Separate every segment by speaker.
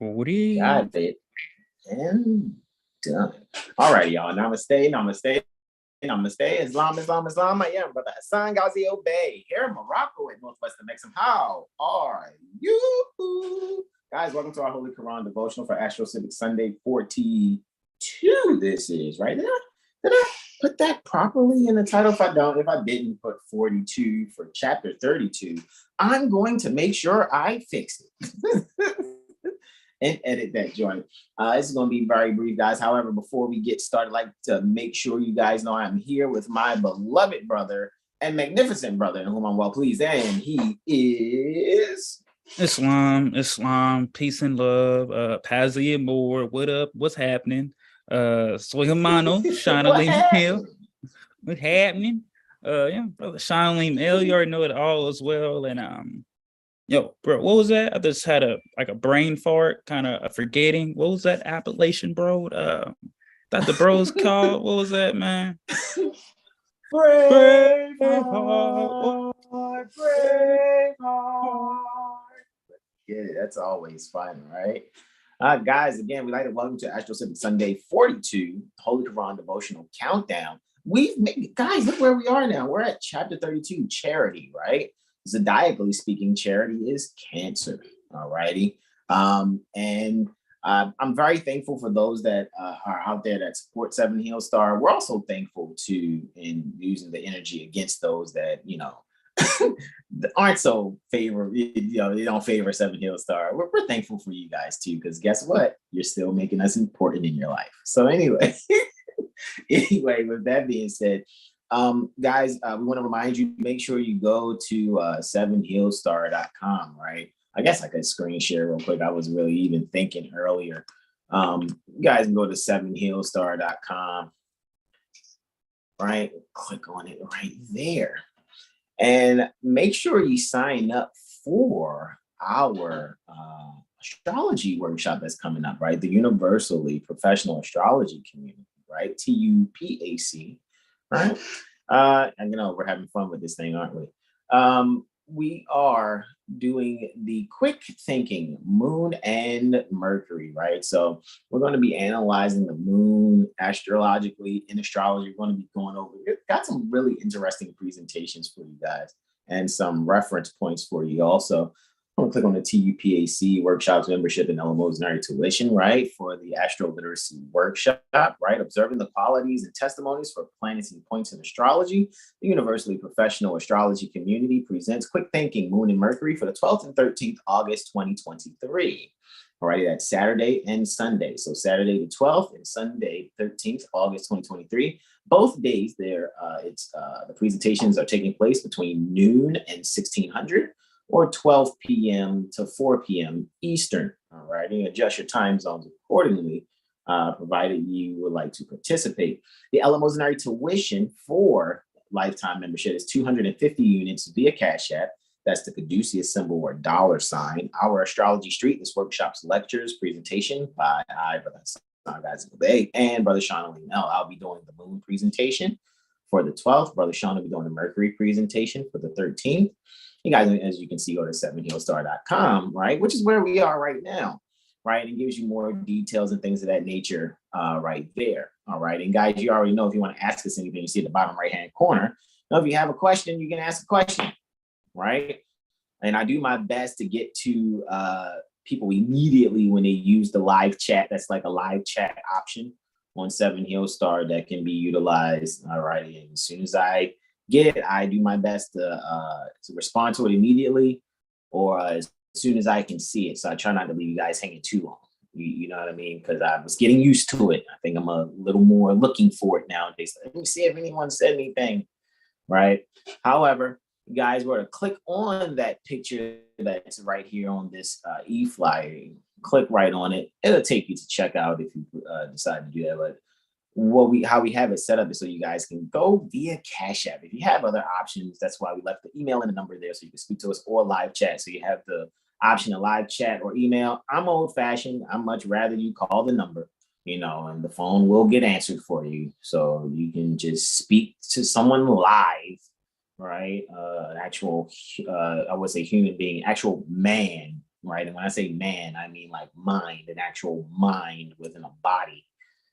Speaker 1: Got it. And done. All right, y'all. Namaste, namaste, namaste. Islam, Islam, Islam. I am Brother Hasan Ghaziel Bey here in Morocco at Northwestern Mexico. How are you? Guys, welcome to our Holy Koran Devotional for AstroCivics Sunday 42. This is, right? Did I put that properly in the title? If I didn't put 42 for chapter 32, I'm going to make sure I fix it. And edit that joint. This is going to be very brief, guys. However, before we get started, I'd like to make sure you guys know I'm here with my beloved brother and magnificent brother, in whom I'm well pleased, and he is
Speaker 2: Islam, peace and love. Pazzi and Moor, what up? What's happening? Soy Hermano, Shana Hill. What's happening? Yeah, brother Shana Hill, you already know it all as well. And yo, bro, what was that? I just had a brain fart, kind of forgetting. What was that appellation, bro? That the bros called. What was that, man?
Speaker 1: Braveheart. Yeah, that's always fun, right? Guys, again, we'd like to welcome to AstroCivics Sunday 42, Holy Koran Devotional Countdown. Guys, look where we are now. We're at chapter 32, Charity, right? Zodiacally speaking, charity is Cancer. All righty. And I'm very thankful for those that are out there that support Seven Heel Star. We're also thankful to in using the energy against those that, aren't so favor, they don't favor Seven Heel Star. We're thankful for you guys too, because guess what? You're still making us important in your life. So anyway, with that being said, guys, we want to remind you, make sure you go to 7heelstar.com, right? I guess I could screen share real quick. I was really even thinking earlier. You guys can go to 7heelstar.com, right? Click on it right there. And make sure you sign up for our astrology workshop that's coming up, right? The Universally Professional Astrology Community, right? TUPAC. Right. We're having fun with this thing, aren't we? We are doing the quick thinking moon and Mercury, right? So we're going to be analyzing the moon astrologically in astrology. We're going to be going over, we've got some really interesting presentations for you guys and some reference points for you also. I'm going to click on the TUPAC workshops membership and eleemosynary tuition, right? For the AstroLiteracy workshop, right? Observing the qualities and testimonies for planets and points in astrology. The Universally Professional Astrology Community presents Quick Thinking, Moon and Mercury for the 12th and 13th August 2023. All right, that's Saturday and Sunday. So Saturday the 12th and Sunday 13th August 2023. Both days there, the presentations are taking place between noon and 1600. Or 12 p.m. to 4 p.m. Eastern, all right? And adjust your time zones accordingly, provided you would like to participate. The eleemosynary tuition for lifetime membership is 250 units via CashApp. That's the Caduceus symbol or $. Our Astrology Street, this workshop's lectures, presentation by Brother Hasan Ghaziel Bey and Brother Sean Mel. I'll be doing the moon presentation for the 12th. Brother Sean will be doing the Mercury presentation for the 13th. You guys, as you can see, go to 7heelstar.com, right? Which is where we are right now, right? It gives you more details and things of that nature right there, all right? And guys, you already know if you want to ask us anything, you see at the bottom right-hand corner. Now, if you have a question, you can ask a question, right? And I do my best to get to people immediately when they use the live chat. That's like a live chat option on 7 Heel Star that can be utilized, all right? And as soon as I get it, I do my best to respond to it immediately or as soon as I can see it. So I try not to leave you guys hanging too long. You know what I mean? Because I was getting used to it. I think I'm a little more looking for it nowadays. Let me see if anyone said anything, right? However, you guys were to click on that picture that's right here on this e-flyer, click right on it. It'll take you to checkout if you decide to do that. But how we have it set up is so you guys can go via Cash App. If you have other options, that's why we left the email and the number there so you can speak to us or live chat. So you have the option of live chat or email. I'm old fashioned. I'd much rather you call the number, and the phone will get answered for you. So you can just speak to someone live, right? An actual, I would say human being, actual man right? And when I say man, I mean like mind, an actual mind within a body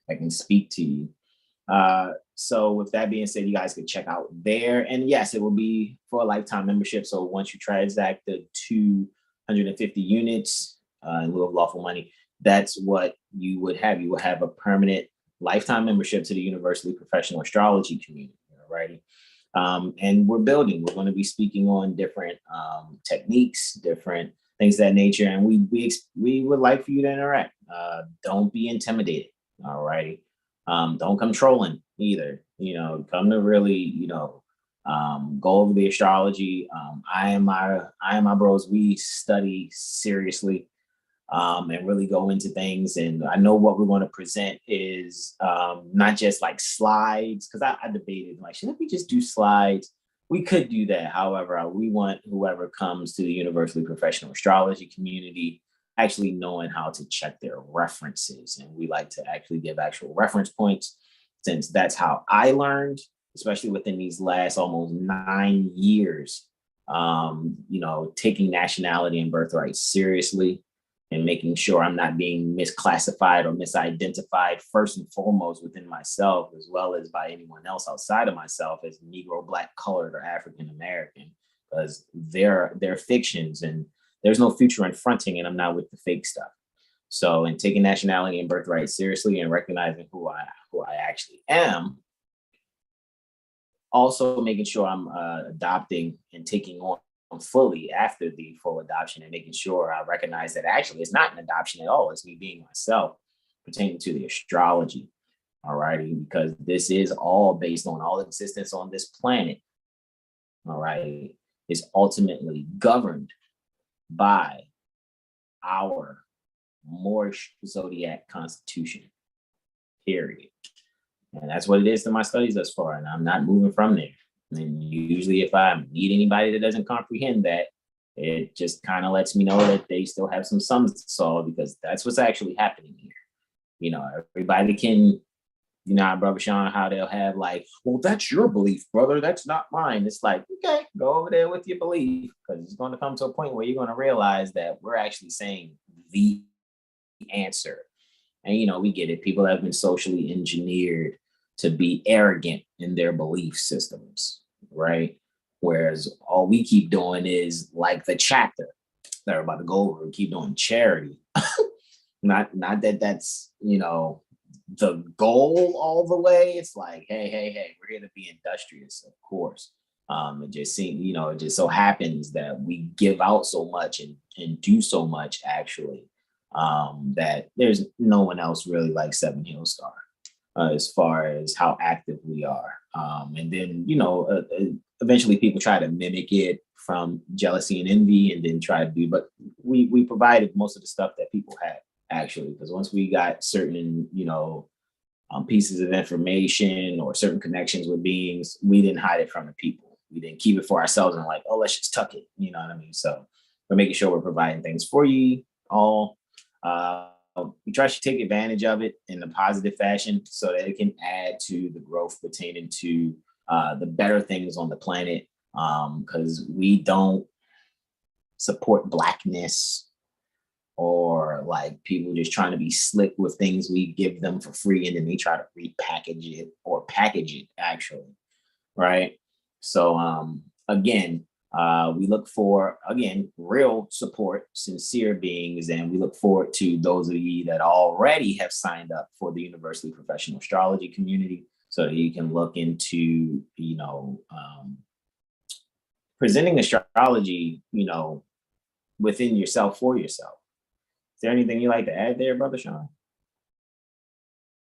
Speaker 1: that can speak to you. So with that being said, you guys can check out there. And yes, it will be for a lifetime membership. So once you transact the 250 units in lieu of lawful money, that's what you would have. You will have a permanent lifetime membership to the Universally Professional Astrology community, alrighty? And we're building. We're going to be speaking on different techniques, different things of that nature, and we would like for you to interact. Don't be intimidated, alrighty? Don't come trolling either. Come to really, go over the astrology. I and my bros, we study seriously and really go into things. And I know what we're going to present is not just like slides, because I debated like, should we just do slides? We could do that. However, we want whoever comes to the Universally Professional Astrology community actually knowing how to check their references. And we like to actually give actual reference points, since that's how I learned, especially within these last almost 9 years, taking nationality and birthright seriously and making sure I'm not being misclassified or misidentified first and foremost within myself, as well as by anyone else outside of myself as Negro, Black, colored, or African American, because they're fictions and there's no future in fronting, and I'm not with the fake stuff. So, in taking nationality and birthright seriously and recognizing who I actually am, also making sure I'm adopting and taking on fully after the full adoption, and making sure I recognize that actually it's not an adoption at all. It's me being myself pertaining to the astrology. All righty, because this is all based on all existence on this planet. All right, is ultimately governed by our Moorish zodiac constitution, period. And that's what it is to my studies thus far. And I'm not moving from there. And usually if I meet anybody that doesn't comprehend that, it just kind of lets me know that they still have some sums to solve, because that's what's actually happening here. Everybody can, Brother Sean, how they'll have like, well, that's your belief, brother. That's not mine. It's like, okay, go over there with your belief, because it's going to come to a point where you're going to realize that we're actually saying the answer. And, we get it. People have been socially engineered to be arrogant in their belief systems, right? Whereas all we keep doing is like the chapter that we're about to go over, we keep doing charity. not that that's, the goal all the way. It's like, hey, we're here to be industrious, of course. It just seems, it just so happens that we give out so much and do so much actually, that there's no one else really like Seven Hill Star as far as how active we are. And then, eventually people try to mimic it from jealousy and envy and then try to do, but we provided most of the stuff that people had actually, because once we got certain, pieces of information or certain connections with beings, we didn't hide it from the people. We didn't keep it for ourselves and like, oh, let's just tuck it. You know what I mean? So we're making sure we're providing things for you all. We try to take advantage of it in a positive fashion so that it can add to the growth pertaining to the better things on the planet, because we don't support Blackness or like people just trying to be slick with things we give them for free and then they try to repackage it or package it actually, right? So again, we look for, again, real support, sincere beings, and we look forward to those of you that already have signed up for the Universally Professional Astrology community so that you can look into, presenting astrology, within yourself for yourself. Is there anything you like to add there, Brother Sean?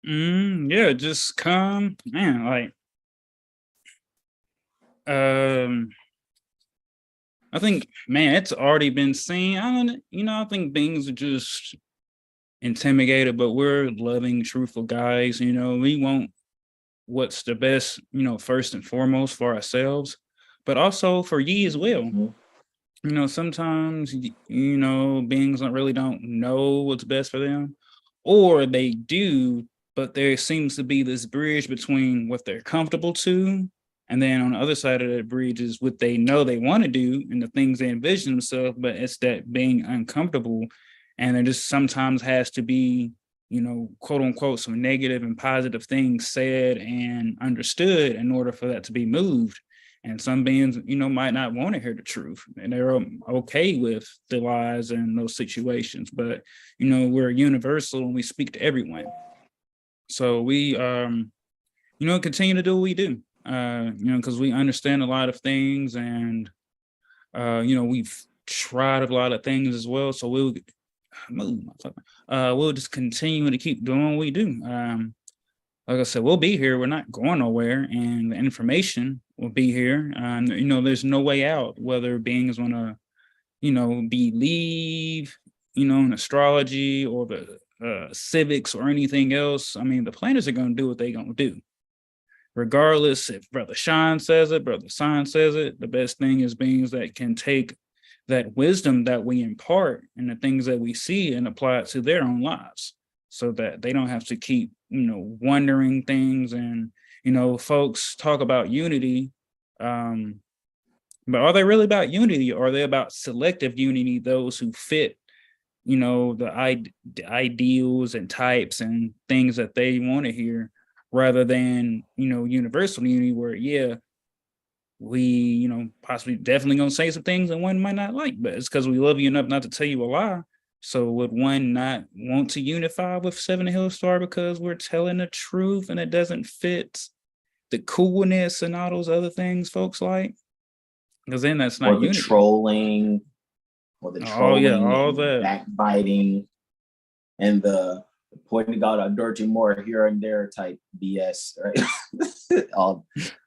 Speaker 2: Yeah, just come, man, like, I think, man, it's already been seen. I think beings are just intimidated, but we're loving, truthful guys. We want what's the best, first and foremost for ourselves, but also for ye as well. Mm-hmm. Sometimes, beings don't know what's best for them, or they do, but there seems to be this bridge between what they're comfortable to And then on the other side of that bridge is what they know they want to do and the things they envision themselves, but it's that being uncomfortable. And there just sometimes has to be, quote unquote, some negative and positive things said and understood in order for that to be moved. And some beings, might not want to hear the truth, and they're okay with the lies in those situations. But, we're universal and we speak to everyone. So we, continue to do what we do, because we understand a lot of things, and, we've tried a lot of things as well. So we'll just continue to keep doing what we do. Like I said, we'll be here. We're not going nowhere, and the information will be here. There's no way out, whether beings want to, believe, in astrology or the civics or anything else. I mean, the planets are going to do what they're going to do. Regardless if Brother Sean says it, Brother Hasan says it, the best thing is beings that can take that wisdom that we impart and the things that we see and apply it to their own lives, so that they don't have to keep, wondering things. And, folks talk about unity, but are they really about unity, or are they about selective unity, those who fit, the ideals and types and things that they want to hear, rather than, universal unity where, we, possibly definitely gonna say some things that one might not like, but it's because we love you enough not to tell you a lie. So would one not want to unify with Seven Hill Star because we're telling the truth and it doesn't fit the coolness and all those other things folks like? Because then that's not unity.
Speaker 1: Trolling, or the trolling,
Speaker 2: all
Speaker 1: and the backbiting, and the pointing out a dirty Moor here and there type BS, right?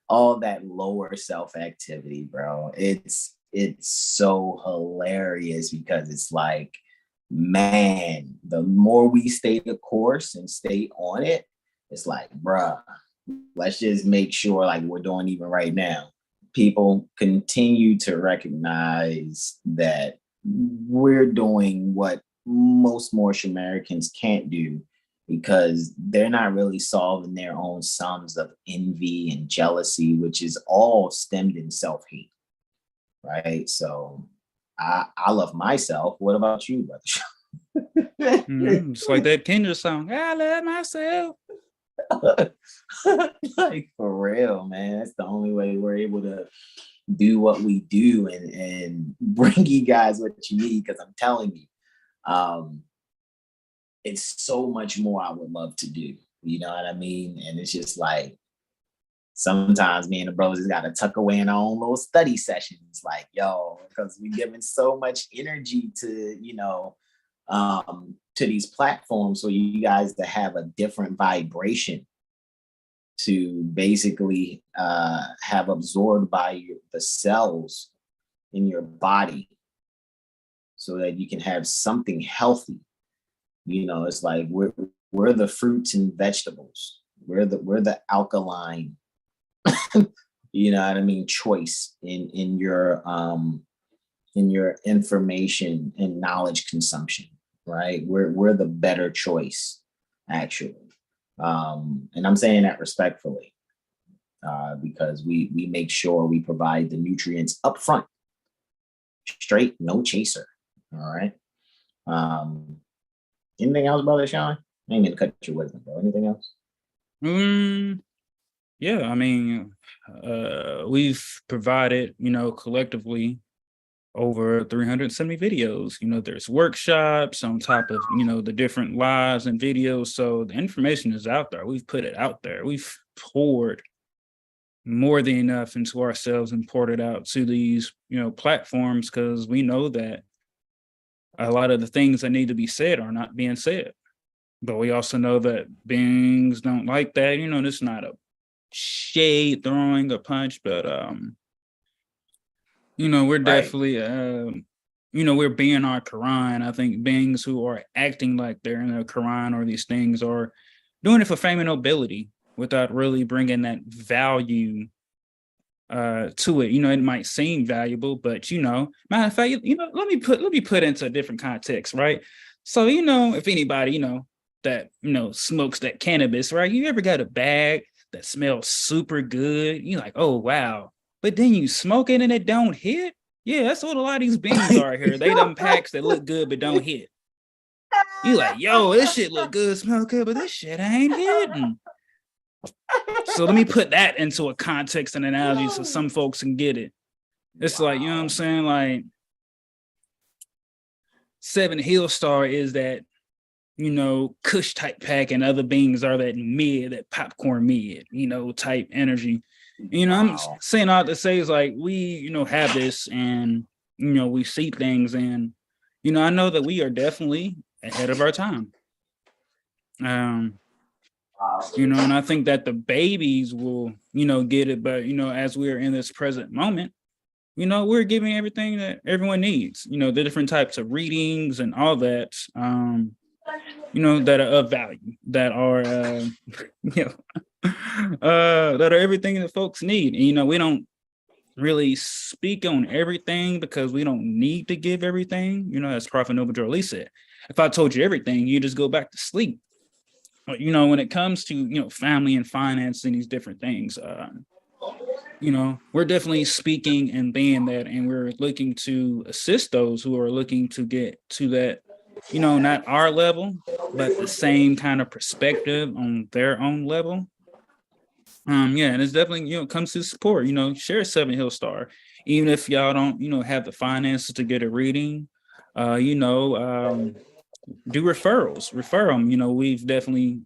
Speaker 1: all that lower self activity, bro. It's so hilarious, because it's like, man, the more we stay the course and stay on it, it's like, bruh, let's just make sure, like we're doing even right now, people continue to recognize that we're doing what most Moorish Americans can't do, because they're not really solving their own sums of envy and jealousy, which is all stemmed in self-hate, right? So I love myself. What about you, brother?
Speaker 2: It's like that Kendra song, I love myself.
Speaker 1: Like, for real, man. That's the only way we're able to do what we do and bring you guys what you need, because I'm telling you, it's so much more I would love to do. You know what I mean? And it's just like, sometimes me and the bros just got to tuck away in our own little study sessions, like, because we're giving so much energy to, to these platforms for you guys to have a different vibration, to basically have absorbed by the cells in your body, so that you can have something healthy. It's like we're the fruits and vegetables. We're the alkaline, you know what I mean, choice in your information and knowledge consumption, right? We're the better choice, actually. And I'm saying that respectfully, because we make sure we provide the nutrients up front, straight, no chaser. All right. Anything else, Brother Sean? I ain't gonna cut your wisdom, bro. Anything else?
Speaker 2: Yeah, I mean, we've provided, collectively over 370 videos. There's workshops on top of, the different lives and videos. So the information is out there. We've put it out there. We've poured more than enough into ourselves and poured it out to these, platforms, because we know that a lot of the things that need to be said are not being said. But we also know that beings don't like that. It's not a shade throwing a punch, but we're definitely we're being our Quran. I think beings who are acting like they're in the Quran or these things are doing it for fame and nobility without really bringing that value to it. It might seem valuable, but matter of fact, let me put into a different context, right? So if anybody that smokes that cannabis, right? You ever got a bag that smells super good. You're like, oh wow. But then you smoke it and it don't hit. Yeah, that's what a lot of these beans are here. They them packs that look good but don't hit. You like, yo, this shit look good, smell good, but this shit ain't hitting. So let me put that into a context and analogy so some folks can get it. It's like, you know what I'm saying? Like 7 Hill Star is that, you know, Kush type pack, and other beings are that mid, that popcorn mid, you know, type energy. You know, I'm saying all to say is like we, you know, have this, and you know, we see things, and you know, I know that we are definitely ahead of our time. You know, and I think that the babies will, you know, get it, but you know, as we're in this present moment, you know, we're giving everything that everyone needs, you know, the different types of readings and all that, you know, that are of value, that are, you know, that are everything that folks need. And, you know, we don't really speak on everything because we don't need to give everything, you know, as Prophet Noble Joe Lee said. If I told you everything, you just go back to sleep. But, you know, when it comes to, you know, family and finance and these different things, you know, we're definitely speaking and being that, and we're looking to assist those who are looking to get to that, you know, not our level, but the same kind of perspective on their own level. Yeah, and it's definitely, you know, comes to support, you know, share 7 Hill Star, even if y'all don't, you know, have the finances to get a reading, you know, do referrals, refer them. You know, we've definitely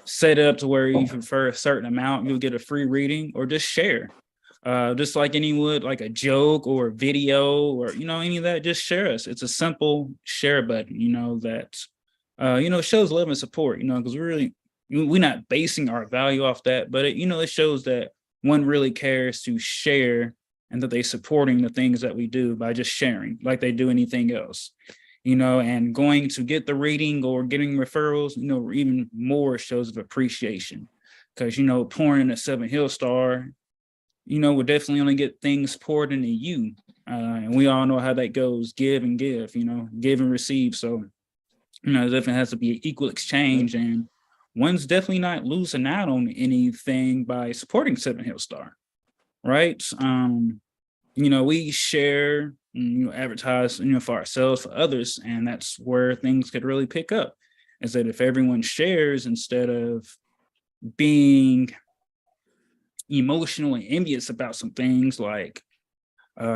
Speaker 2: set it up to where you refer a certain amount, you'll get a free reading, or just share. Just like any would, like a joke or a video or, you know, any of that, just share us. It's a simple share button, you know, that, you know, shows love and support, you know, because we're not basing our value off that, but it, you know, it shows that one really cares to share, and that they're supporting the things that we do by just sharing like they do anything else, you know, and going to get the reading or getting referrals, you know, even more shows of appreciation, because, you know, pouring in a 7 Hill Star, you know, we'll definitely only get things poured into you. And we all know how that goes, give and give, you know, give and receive. So, you know, it definitely has to be an equal exchange, and one's definitely not losing out on anything by supporting 7 Hill Star, right? You know, we share, you know, advertise, you know, for ourselves, for others, and that's where things could really pick up. Is that if everyone shares instead of being emotionally envious about some things, like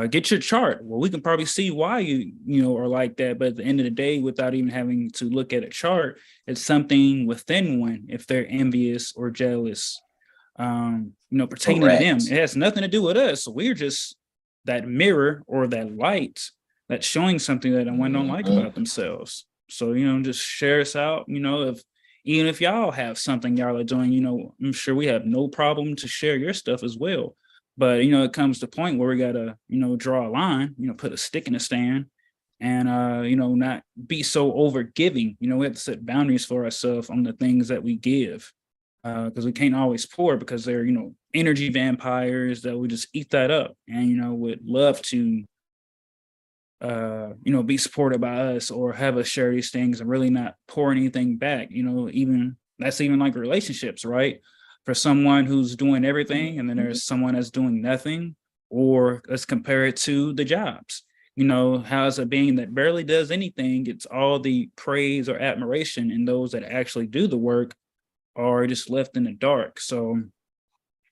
Speaker 2: get your chart. Well, we can probably see why you know, are like that, but at the end of the day, without even having to look at a chart, it's something within one if they're envious or jealous, you know, pertaining to them. It has nothing to do with us. We're just that mirror or that light that's showing something that one don't like about themselves. So, you know, just share us out, you know, even if y'all have something y'all are doing, you know, I'm sure we have no problem to share your stuff as well. But, you know, it comes to a point where we got to, you know, draw a line, you know, put a stick in the stand, and, you know, not be so over giving. You know, we have to set boundaries for ourselves on the things that we give, because we can't always pour, because they're, you know, energy vampires that would just eat that up, and, you know, would love to, you know, be supported by us or have us share these things and really not pour anything back. You know, even that's even like relationships, right? For someone who's doing everything, and then there's someone that's doing nothing, or let's compare it to the jobs. You know, how's a being that barely does anything gets all the praise or admiration, and those that actually do the work are just left in the dark. So,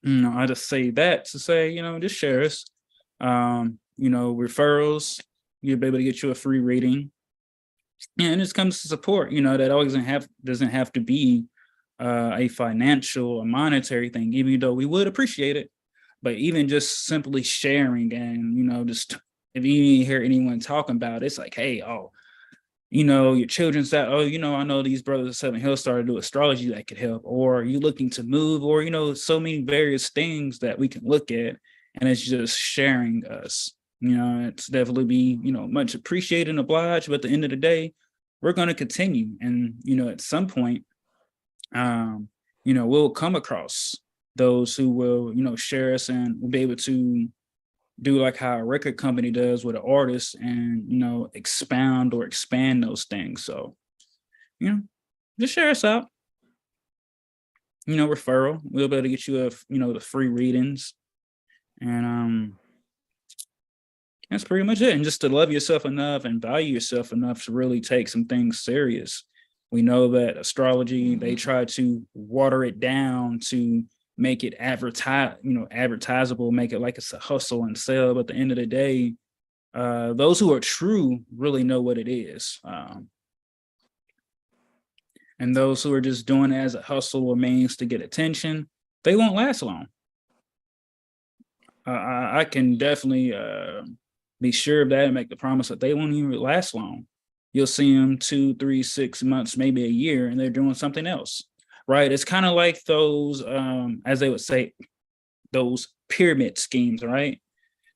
Speaker 2: you know, I just say that to say, you know, just share us. You know, referrals, you'll be able to get you a free reading. And it comes to support, you know, that always doesn't have to be a financial or monetary thing, even though we would appreciate it. But even just simply sharing, and, you know, just if you hear anyone talking about it, it's like, hey, oh, you know, your children's that, oh, you know, I know these brothers at 7 Hill Star do astrology that could help, or you looking to move, or, you know, so many various things that we can look at, and it's just sharing us. You know, it's definitely be, you know, much appreciated and obliged, but at the end of the day, we're going to continue. And, you know, at some point, you know, we'll come across those who will, you know, share us, and we'll be able to do like how a record company does with an artist, and, you know, expound or expand those things. So, you know, just share us out. referral. We'll be able to get you the free readings. And that's pretty much it. And just to love yourself enough and value yourself enough to really take some things serious. We know that astrology, they try to water it down to make it advertisable, make it like it's a hustle and sell. But at the end of the day, those who are true really know what it is. And those who are just doing it as a hustle or means to get attention, they won't last long. I can definitely be sure of that and make the promise that they won't even last long. You'll see them 2, 3, 6 months, maybe a year, and they're doing something else, right? It's kind of like those, as they would say, those pyramid schemes, right?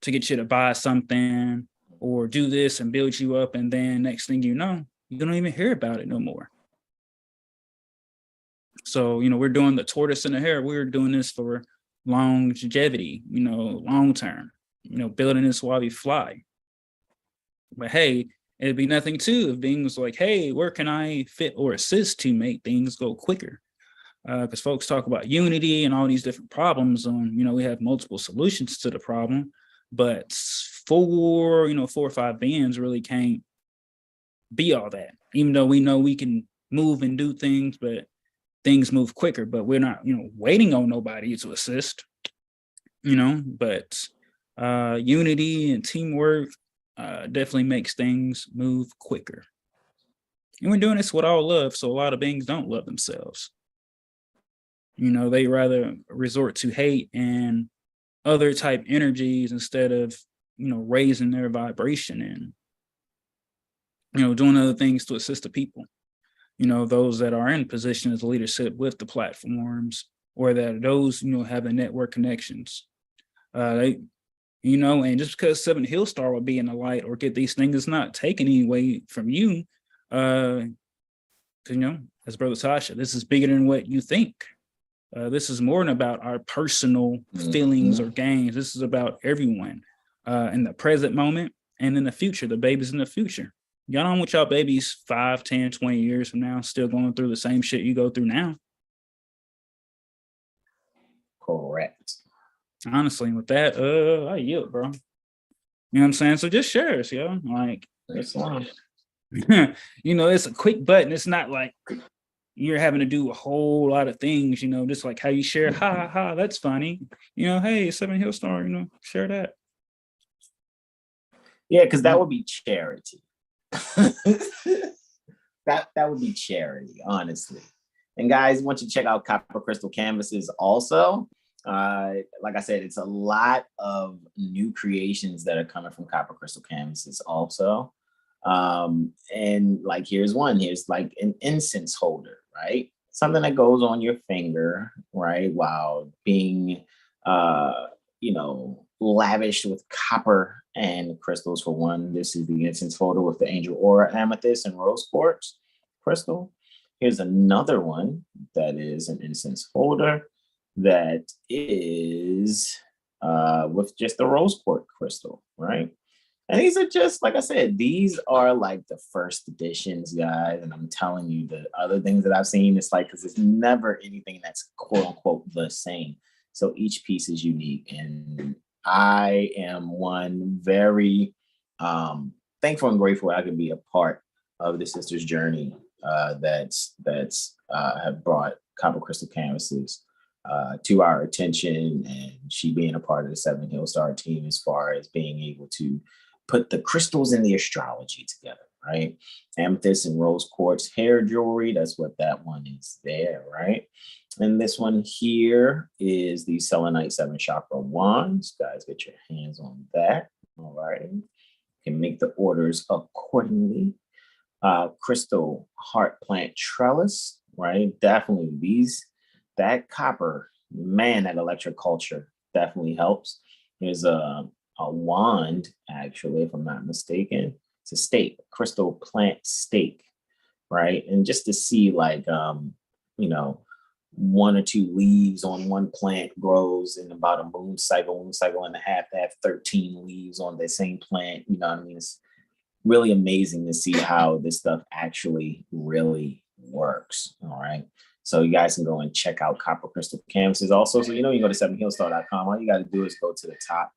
Speaker 2: To get you to buy something or do this and build you up, and then next thing you know, you don't even hear about it no more. So, we're doing the tortoise and the hare. We're doing this for longevity, long term, building this while we fly. But hey, it'd be nothing too if things like, hey, where can I fit or assist to make things go quicker? Because folks talk about unity and all these different problems, and we have multiple solutions to the problem, but 4 or 5 beings really can't be all that. Even though we know we can move and do things, but things move quicker. But we're not, waiting on nobody to assist. But unity and teamwork definitely makes things move quicker. And we're doing this with all love, so a lot of beings don't love themselves. They rather resort to hate and other type energies instead of, raising their vibration and, doing other things to assist the people. Those that are in positions of leadership with the platforms, or that those, have the network connections. And just because 7 Hill Star will be in the light or get these things, it's not taken any away from you. Because, as Brother Tasha, this is bigger than what you think. This is more than about our personal feelings or gains. This is about everyone in the present moment and in the future, the babies in the future. Y'all don't want y'all babies 5, 10, 20 years from now still going through the same shit you go through now.
Speaker 1: Correct.
Speaker 2: Honestly, with that, I yield, bro. You know what I'm saying? So just share us, yo. Like,
Speaker 1: It's long.
Speaker 2: It's a quick button. It's not like you're having to do a whole lot of things, just like how you share, ha, that's funny. Hey, 7 Hill Star, share that.
Speaker 1: Yeah, because that would be charity. that would be charity, honestly. And guys, once you check out Copper Crystal Canvases also, like I said, it's a lot of new creations that are coming from Copper Crystal Canvases also. And like, here's like an incense holder, right? Something that goes on your finger, right? While being, lavished with copper and crystals for one. This is the incense holder with the angel aura, amethyst, and rose quartz crystal. Here's another one that is an incense holder that is with just the rose quartz crystal, right? And these are just, like I said, these are like the first editions, guys. And I'm telling you, the other things that I've seen, it's like, because it's never anything that's quote unquote the same. So each piece is unique. And I am one very thankful and grateful I could be a part of the sister's journey that's have brought Copper Crystal Canvases to our attention, and she being a part of the 7 Hill Star team as far as being able to put the crystals and the astrology together, right? Amethyst and rose quartz hair jewelry, that's what that one is there, right? And this one here is the Selenite 7 Chakra wands. Guys, get your hands on that. All right. You can make the orders accordingly. Crystal heart plant trellis, right? Definitely that copper, man, that electric culture definitely helps. There's a wand, actually, if I'm not mistaken. It's a stake, crystal plant stake, right? And just to see like, 1 or 2 leaves on one plant grows in about a moon cycle and a half to have 13 leaves on the same plant. You know what I mean? It's really amazing to see how this stuff actually really works. All right. So you guys can go and check out Copper Crystal Canvases also. So, you can go to 7heelstar.com. All you got to do is go to the top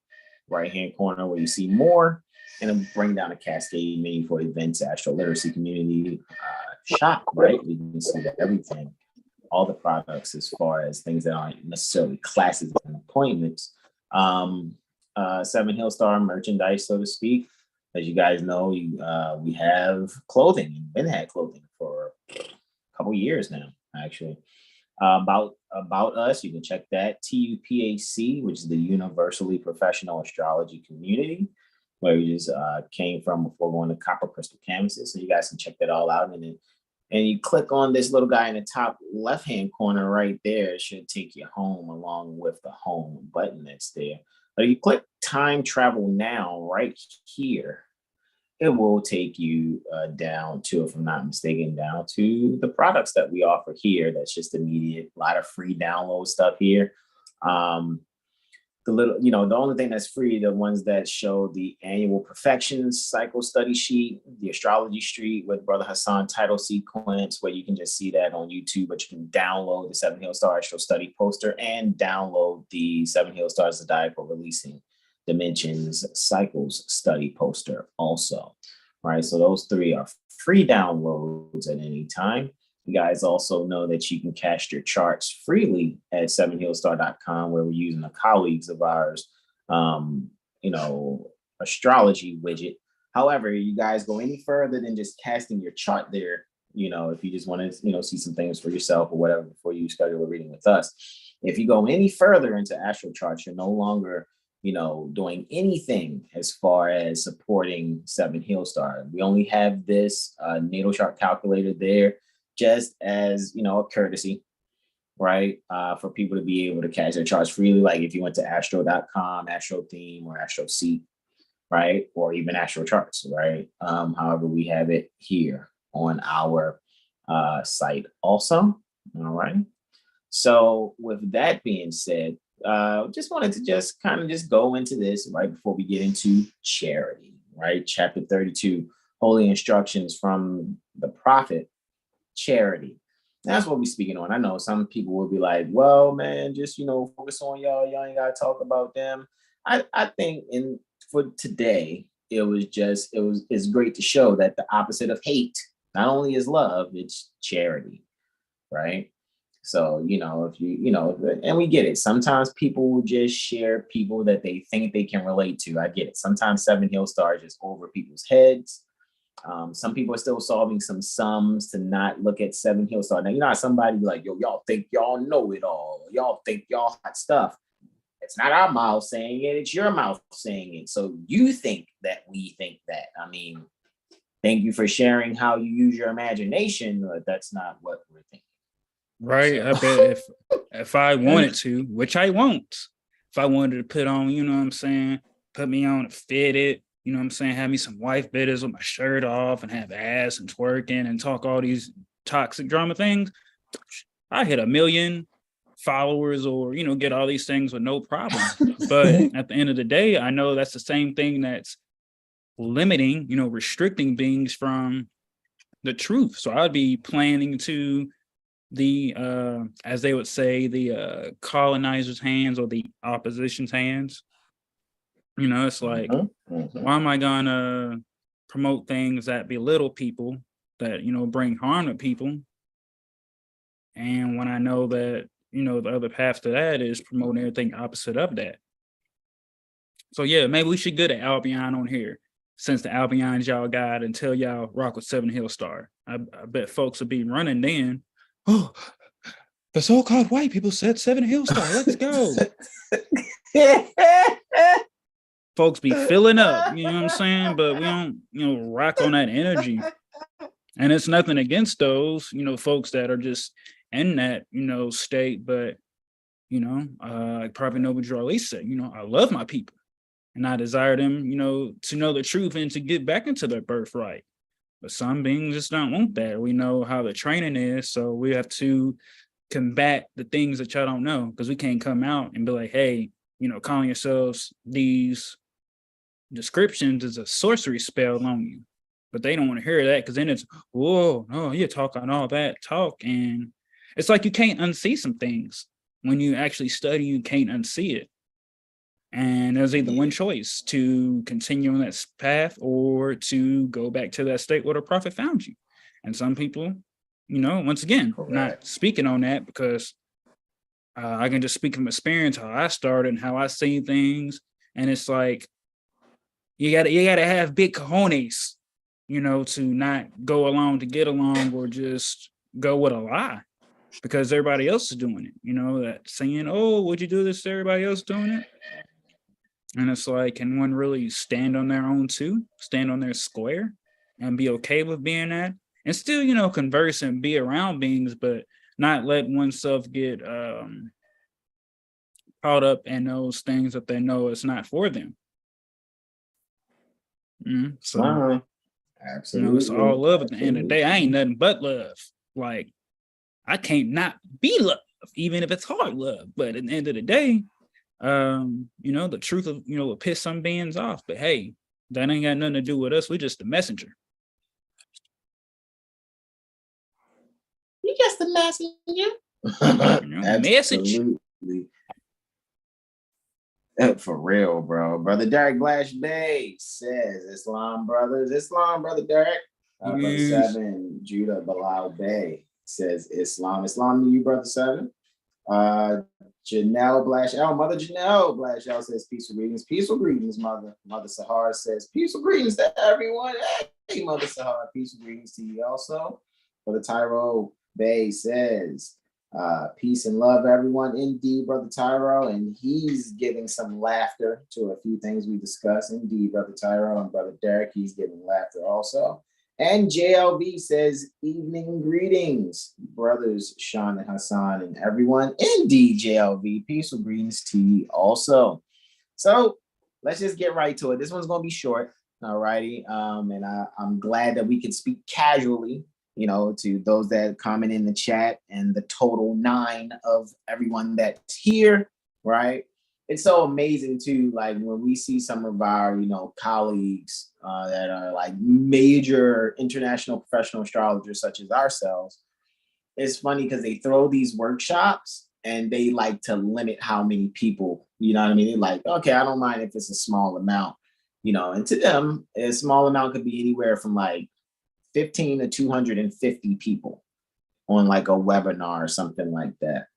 Speaker 1: right-hand corner where you see more, and then bring down a cascade menu for events, AstroLiteracy community shop, right? We can see everything, all the products as far as things that aren't necessarily classes and appointments. 7 Hill Star merchandise, so to speak. As you guys know, we have clothing. We've been had clothing for a couple years now, actually. About us, you can check that. TUPAC, which is the Universally Professional Astrology Community, where we just came from before going to Copper Crystal Canvases. So you guys can check that all out. And you click on this little guy in the top left-hand corner right there. It should take you home along with the home button that's there. But if you click time travel now right here, it will take you down to, if I'm not mistaken, down to the products that we offer here. That's just immediate, a lot of free download stuff here. The only thing that's free, the ones that show the annual perfection cycle study sheet, the Astrology Street with Brother Hasan title sequence, where you can just see that on YouTube, but you can download the 7 Hill Star Astro Study poster and download the 7 Hill Star Zodiacal Releasing Dimensions Cycles Study poster also, right? So those 3 are free downloads at any time. You guys also know that you can cast your charts freely at 7heelstar.com, where we're using the colleagues of ours, astrology widget. However, you guys go any further than just casting your chart there, if you just want to, see some things for yourself or whatever before you schedule a reading with us. If you go any further into astro charts, you're no longer, doing anything as far as supporting 7 Hill Star. We only have this natal chart calculator there, just as, a courtesy, right? For people to be able to catch their charts freely. Like if you went to astro.com, Astro Theme, or Astro Seek, right? Or even Astro Charts, right? However, we have it here on our site also. All right. So with that being said, just wanted to kind of go into this right before we get into charity, right? Chapter 32, Holy Instructions from the Prophet, Charity. That's what we're speaking on. I know some people will be like, well, man, just, focus on y'all. Y'all ain't got to talk about them. I think for today, it's great to show that the opposite of hate not only is love, it's charity, right? So, if and we get it. Sometimes people will just share people that they think they can relate to. I get it. Sometimes 7 Hill Stars just over people's heads. Some people are still solving some sums to not look at 7 Hill Star. Now, how somebody be like, yo, y'all think y'all know it all. Y'all think y'all hot stuff. It's not our mouth saying it. It's your mouth saying it. So you think that we think that. I mean, thank you for sharing how you use your imagination, but that's not what we're thinking.
Speaker 2: Right. So. I bet if I wanted to, which I won't, if I wanted to put on, put me on a fitted, have me some wife beaters with my shirt off and have ass and twerking and talk all these toxic drama things, I hit 1 million followers or, get all these things with no problem. But at the end of the day, I know that's the same thing that's limiting, restricting beings from the truth. So I'd be planning to the, as they would say, the colonizers' hands or the opposition's hands. It's like, why am I gonna promote things that belittle people, that, bring harm to people? And when I know that, the other path to that is promoting everything opposite of that. So yeah, maybe we should get an Albion on here, since the Albion's y'all got, and tell y'all rock with 7 Hill Star. I bet folks will be running then. Oh, the so-called white people said 7 Hill Star. Let's go. Folks be filling up, you know what I'm saying? But we don't, rock on that energy. And it's nothing against those, folks that are just in that, state. But, I probably know what Jarlee said, I love my people and I desire them, to know the truth and to get back into their birthright. But some beings just don't want that. We know how the training is. So we have to combat the things that y'all don't know, because we can't come out and be like, hey, calling yourselves these descriptions is a sorcery spell on you. But they don't want to hear that, because then it's, whoa, no, you're talking all that talk. And It's like you can't unsee some things. When you actually study, you can't unsee it. And there's either one choice: to continue on that path or to go back to that state where the prophet found you. And some people, once again, not speaking on that because I can just speak from experience, how I started and how I see things. And it's like, you gotta have big cojones, to not go along to get along or just go with a lie because everybody else is doing it. That saying, "Oh, would you do this? Everybody else doing it." And it's like, can one really stand on their own too, stand on their square and be okay with being that? And still, converse and be around beings, but not let oneself get caught up in those things that they know it's not for them. So,
Speaker 1: absolutely.
Speaker 2: It's all love at the end of the day. I ain't nothing but love. Like, I can't not be love, even if it's hard love. But at the end of the day, the truth of, will piss some beings off, but hey, that ain't got nothing to do with us. We're just the messenger.
Speaker 1: You just the messenger.
Speaker 2: Message.
Speaker 1: For real, bro. Brother Derek Blash Bey says, Islam brothers. Islam, Brother Derek. Brother Seven, Judah Bilal Bey says, Islam. Islam to you, Brother Seven. Janelle Blashell, Mother Janelle Blashell says, peaceful greetings, Mother. Mother Sahara says, peaceful greetings to everyone. Hey, Mother Sahara, peaceful greetings to you also. Brother Tyro Bay says, peace and love, everyone. Indeed, Brother Tyro, and he's giving some laughter to a few things we discussed. Indeed, Brother Tyro, and Brother Derek, he's giving laughter also. And JLV says, evening greetings, brothers Sean and Hassan and everyone. Indeed, JLV, peaceful greetings to you also. So let's just get right to it. This one's going to be short, all righty. And I'm glad that we can speak casually, to those that comment in the chat and the total 9 of everyone that's here, right? It's so amazing too, like when we see some of our, colleagues that are like major international professional astrologers such as ourselves. It's funny because they throw these workshops and they like to limit how many people, you know what I mean? They're like, okay, I don't mind if it's a small amount, and to them, a small amount could be anywhere from like 15 to 250 people on like a webinar or something like that.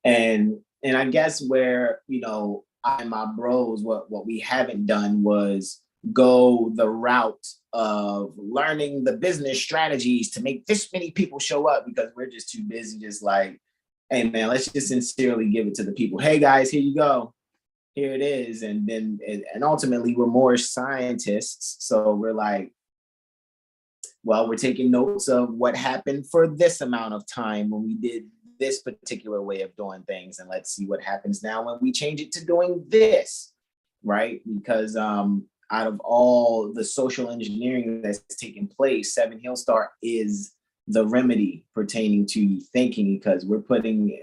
Speaker 1: And I guess where, I and my bros, what we haven't done was go the route of learning the business strategies to make this many people show up, because we're just too busy just like, hey man, let's just sincerely give it to the people. Hey guys, here you go. Here it is. And then, and ultimately we're more scientists. So we're like, well, we're taking notes of what happened for this amount of time when we did this particular way of doing things, and let's see what happens now when we change it to doing this, right? Because out of all the social engineering that's taking place, 7 Hill Star is the remedy pertaining to thinking, because we're putting,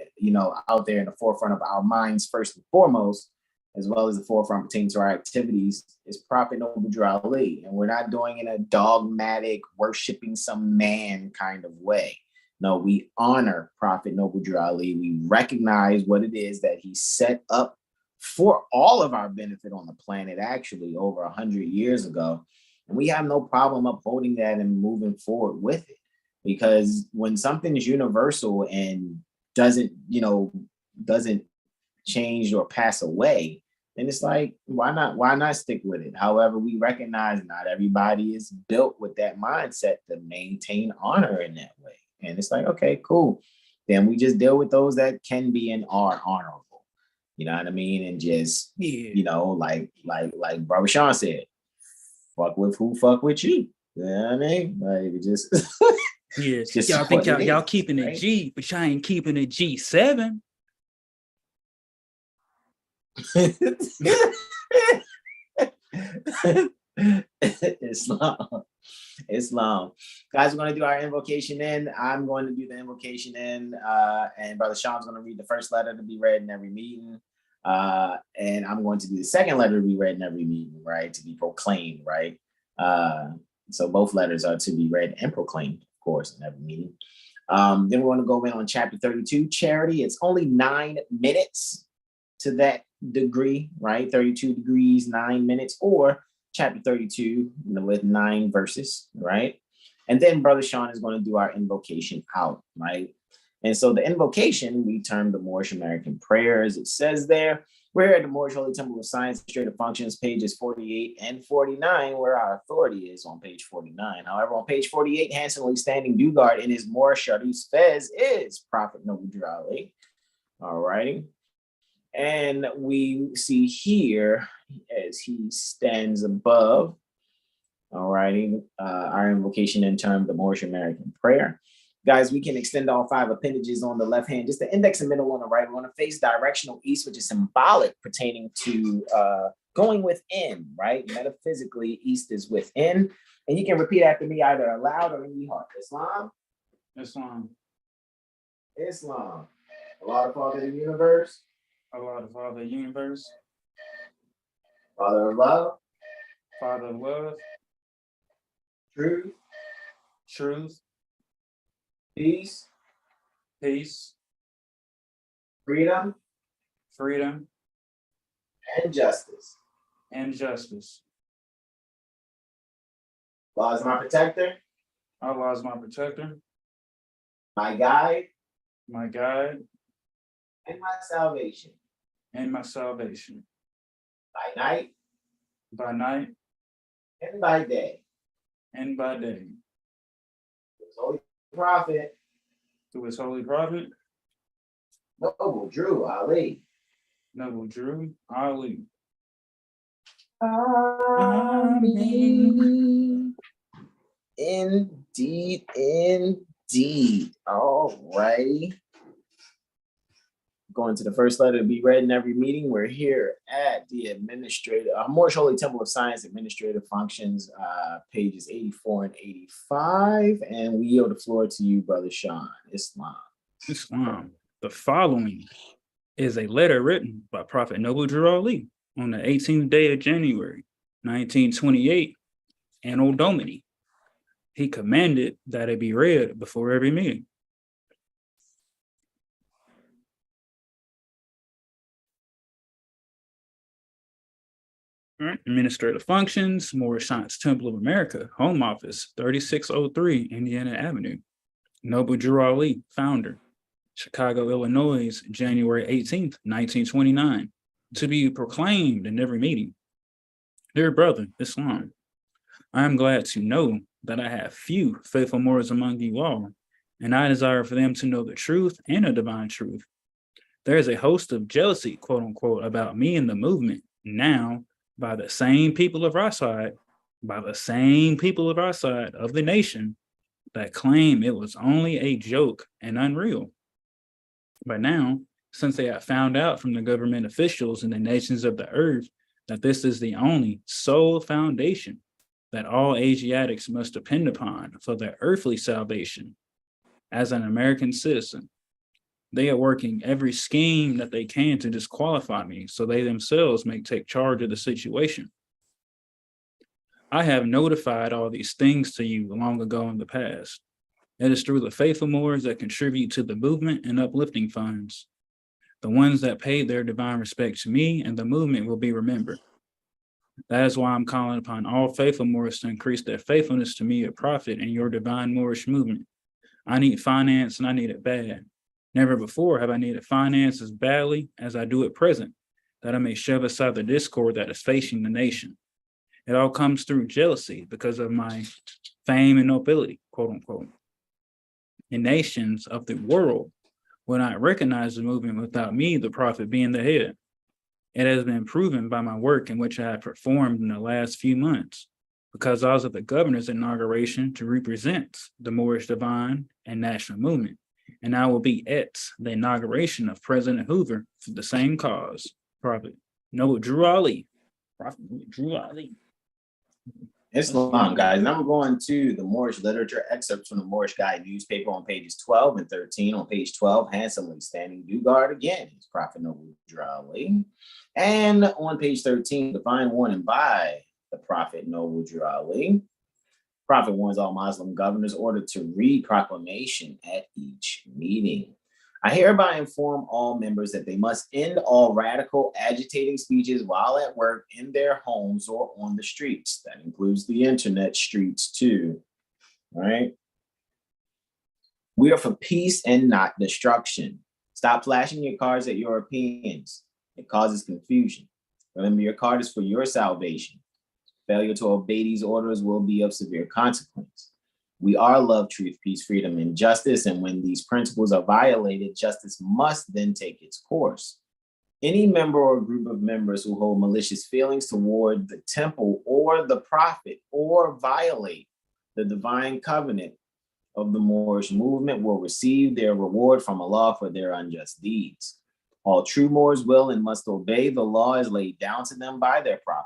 Speaker 1: out there in the forefront of our minds first and foremost, as well as the forefront pertaining to our activities, is Prophet Noble Drew Ali. And we're not doing it in a dogmatic, worshiping some man kind of way. No, we honor Prophet Noble Drew Ali. We recognize what it is that he set up for all of our benefit on the planet, actually over 100 years ago. And we have no problem upholding that and moving forward with it. Because when something is universal and doesn't change or pass away, then it's like, why not stick with it? However, we recognize not everybody is built with that mindset to maintain honor in that way. And it's like, okay, cool. Then we just deal with those that can be and are honorable. You know what I mean? And just, like Brother Sean said, fuck with who fuck with you. You know what I mean? Like, just...
Speaker 2: Yeah, y'all think y'all keeping it, right? G, but y'all ain't keeping it G7. Islam. Guys, we're going to do our invocation in. I'm going to do the invocation in, and Brother Sean's going to read the first letter to be read in every meeting. And I'm going to do the second letter to be read in every meeting, right? To be proclaimed, right? So both letters are to be read and proclaimed, of course, in every meeting.
Speaker 1: Then we're going to go in on chapter 32, charity. It's only 9 minutes to that degree, right? 32 degrees, 9 minutes, or chapter 32 with 9 verses, right? And then Brother Sean is going to do our invocation out, right? And so the invocation, we term the Moorish American prayers. It says there, we're at the Moorish Holy Temple of Science, Administrative Functions, pages 48 and 49, where our authority is on page 49. However, on page 48, handsomely standing due guard in his Moorish Sharif Fez is Prophet Noble Drali. All righty. And we see here, as he stands above, all righty, our invocation in terms of the Moorish American prayer. Guys, we can extend all 5 appendages on the left hand, just the index and middle on the right. We want to face directional east, which is symbolic pertaining to going within, right? Metaphysically, east is within. And you can repeat after me either aloud or in your heart. Islam.
Speaker 2: Islam.
Speaker 1: Islam. Allah, the Father of the universe.
Speaker 2: Allah, the Father of the universe.
Speaker 1: Father of love.
Speaker 2: Father of love.
Speaker 1: Truth.
Speaker 2: Truth.
Speaker 1: Peace.
Speaker 2: Peace.
Speaker 1: Freedom.
Speaker 2: Freedom.
Speaker 1: And justice.
Speaker 2: And justice.
Speaker 1: Allah is my protector.
Speaker 2: Allah is my protector.
Speaker 1: My guide.
Speaker 2: My guide.
Speaker 1: And my salvation.
Speaker 2: And my salvation.
Speaker 1: By night.
Speaker 2: By night.
Speaker 1: And by day.
Speaker 2: And by day.
Speaker 1: His holy prophet.
Speaker 2: Through his holy prophet.
Speaker 1: Noble Drew Ali.
Speaker 2: Noble Drew Ali.
Speaker 1: Amen. Indeed, indeed. All righty. Going to the first letter to be read in every meeting. We're here at the Moorish Holy Temple of Science, Administrative Functions, pages 84 and 85. And we yield the floor to you, Brother Sean. Islam.
Speaker 2: Islam. The following is a letter written by Prophet Noble Drew Ali on the 18th day of January, 1928, Anno Domini. He commanded that it be read before every meeting. Administrative Functions, Moorish Science Temple of America, Home Office, 3603 Indiana Avenue. Noble Drew Ali, founder, Chicago, Illinois, January 18th, 1929. To be proclaimed in every meeting. Dear brother, Islam, I am glad to know that I have few faithful Moors among you all, and I desire for them to know the truth and the divine truth. There is a host of jealousy, quote unquote, about me and the movement now by the same people of our side, of the nation that claim it was only a joke and unreal. But now, since they have found out from the government officials in the nations of the earth that this is the only sole foundation that all Asiatics must depend upon for their earthly salvation as an American citizen, they are working every scheme that they can to disqualify me so they themselves may take charge of the situation. I have notified all these things to you long ago in the past. It is through the faithful Moors that contribute to the movement and uplifting funds. The ones that paid their divine respect to me and the movement will be remembered. That is why I'm calling upon all faithful Moors to increase their faithfulness to me, a prophet, and your divine Moorish movement. I need finance and I need it bad. Never before have I needed finance as badly as I do at present, that I may shove aside the discord that is facing the nation. It all comes through jealousy because of my fame and nobility, quote unquote. The nations of the world will not recognize the movement without me, the prophet, being the head. It has been proven by my work in which I have performed in the last few months, because I was at the governor's inauguration to represent the Moorish divine and national movement. And I will be at the inauguration of President Hoover for the same cause. Prophet Noble Drew Ali. Prophet Drew Ali.
Speaker 1: Islam, guys. Now we're going to the Moorish literature excerpts from the Moorish Guide newspaper on pages 12 and 13. On page 12, handsomely standing due guard again is Prophet Noble Drew Ali. And on page 13, divine warning by the Prophet Noble Drew Ali. Prophet warns all Muslim governors ordered to read proclamation at each meeting. I hereby inform all members that they must end all radical, agitating speeches while at work, in their homes, or on the streets. That includes the internet streets too, right? We are for peace and not destruction. Stop flashing your cards at Europeans. It causes confusion. Remember, your card is for your salvation. Failure to obey these orders will be of severe consequence. We are love, truth, peace, freedom, and justice, and when these principles are violated, justice must then take its course. Any member or group of members who hold malicious feelings toward the temple or the prophet or violate the divine covenant of the Moorish movement will receive their reward from Allah for their unjust deeds. All true Moors will and must obey the laws laid down to them by their prophet.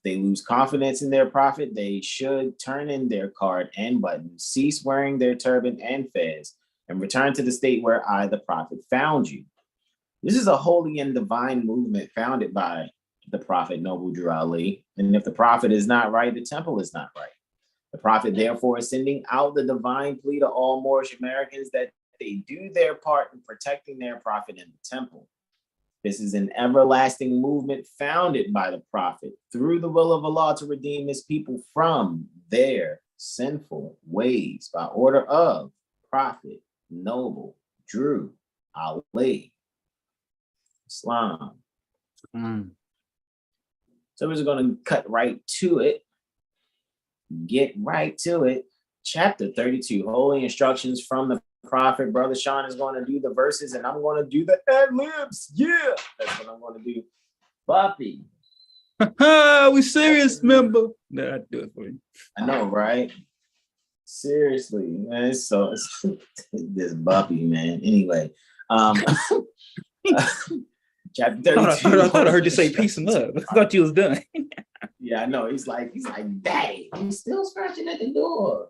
Speaker 1: They lose confidence in their prophet, they should turn in their card and button, cease wearing their turban and fez, and return to the state where I, the prophet, found you. This is a holy and divine movement founded by the prophet Noble Drew Ali. And if the prophet is not right, the temple is not right. The prophet, therefore, is sending out the divine plea to all Moorish Americans that they do their part in protecting their prophet in the temple. This is an everlasting movement founded by the prophet through the will of Allah to redeem his people from their sinful ways by order of Prophet Noble Drew Ali. Islam. So we're just going to cut right to it. Get right to it. Chapter 32, Holy Instructions from the Prophet. Brother Sean is going to do the verses and I'm going to do the ad-libs. Yeah, that's what I'm going to do. Buffy.
Speaker 2: We serious, member. No, I do it for you.
Speaker 1: I know, right? Seriously, man. It's this Buffy, man. Anyway, chapter 32.
Speaker 2: I thought I heard you say peace and love. I thought you was done.
Speaker 1: Yeah, I know. He's like, Daddy, he's still scratching at the door.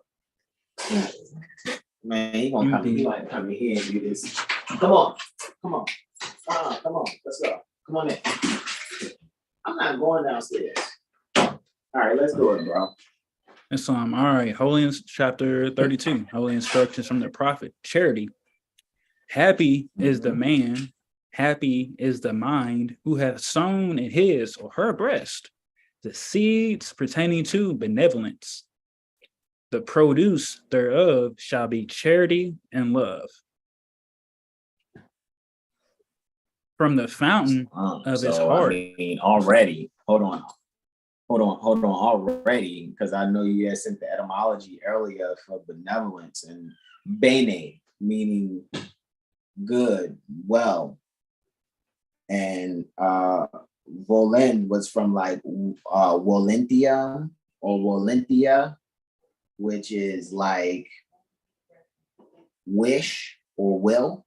Speaker 1: Man, he gonna come. He might come in here and do this. Come on. Come on. Let's go. Come on in. I'm not going downstairs. All right, let's do it, bro.
Speaker 2: It's all right. Holy chapter 32. Holy instructions from the prophet. Charity. Happy is the man. Happy is the mind who hath sown in his or her breast the seeds pertaining to benevolence. The produce thereof shall be charity and love. From the fountain of his heart.
Speaker 1: I mean, already, hold on, already, because I know you had sent the etymology earlier for benevolence and bene, meaning good, well, and volen was from like volentia or volentia, which is like wish or will.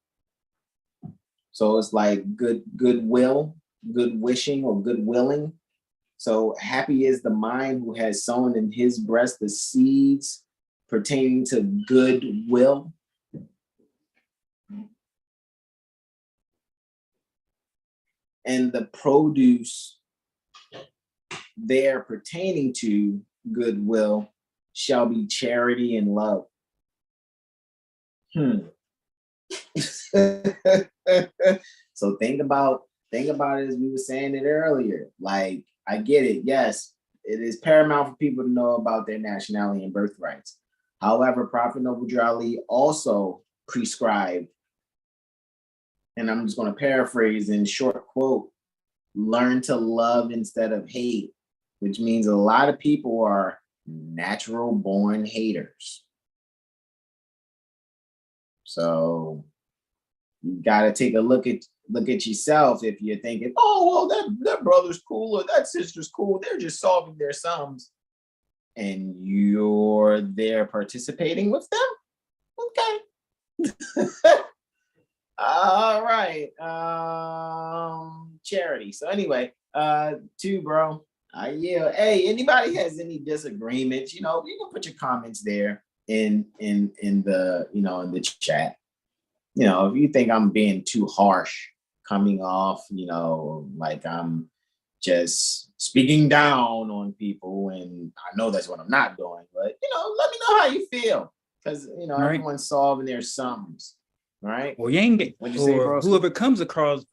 Speaker 1: So it's like goodwill, good wishing or good willing. So happy is the mind who has sown in his breast the seeds pertaining to goodwill. And the produce there pertaining to goodwill shall be charity and love. So think about it as we were saying it earlier. Like, I get it. Yes, it is paramount for people to know about their nationality and birthrights. However, Prophet Noble Drew Ali also prescribed, and I'm just going to paraphrase in short quote, learn to love instead of hate, which means a lot of people are natural born haters. So you got to take a look at yourself if you're thinking, oh, well, that brother's cool or that sister's cool. They're just solving their sums. And you're there participating with them? Okay. All right. Charity. So anyway, two, bro. Yeah. Hey, anybody has any disagreements, you can put your comments there in the, in the chat. If you think I'm being too harsh, coming off, like I'm just speaking down on people. And I know that's what I'm not doing, but let me know how you feel. Because everyone's solving their sums. Right.
Speaker 2: Or you ain't get,
Speaker 1: What'd you say, bro?
Speaker 2: whoever comes across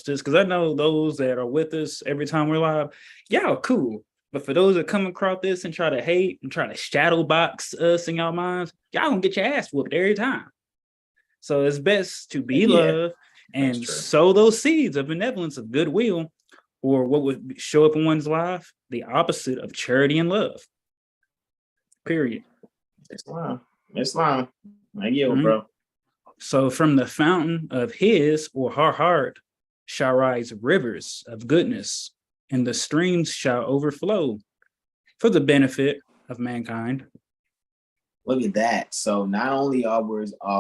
Speaker 2: this, because I know those that are with us every time we're live, y'all cool. But for those that come across this and try to hate and try to shadow box us in y'all minds, y'all gonna get your ass whooped every time. So it's best to be love and sow those seeds of benevolence, of goodwill, or what would show up in one's life, the opposite of charity and love. Period.
Speaker 1: Islam. I yield, bro.
Speaker 2: So from the fountain of his or her heart shall rise rivers of goodness, and the streams shall overflow for the benefit of mankind.
Speaker 1: Look at that. So not only are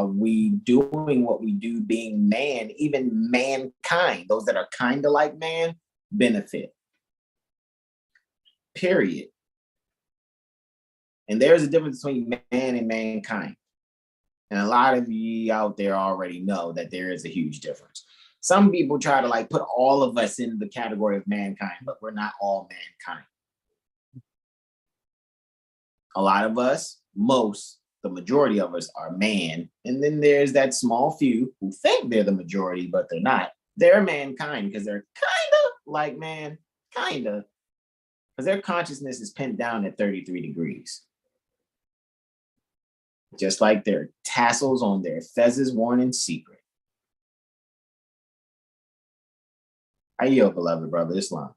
Speaker 1: we doing what we do being man, even mankind, those that are kind of like man, benefit. Period. And there's a difference between man and mankind. And a lot of you out there already know that there is a huge difference. Some people try to put all of us in the category of mankind, but we're not all mankind. A lot of us, the majority of us are man. And then there's that small few who think they're the majority, but they're not. They're mankind because they're kind of like man, kind of. Because their consciousness is pinned down at 33 degrees. Just like their tassels on their fezzes worn in secret. I yield, beloved brother Islam.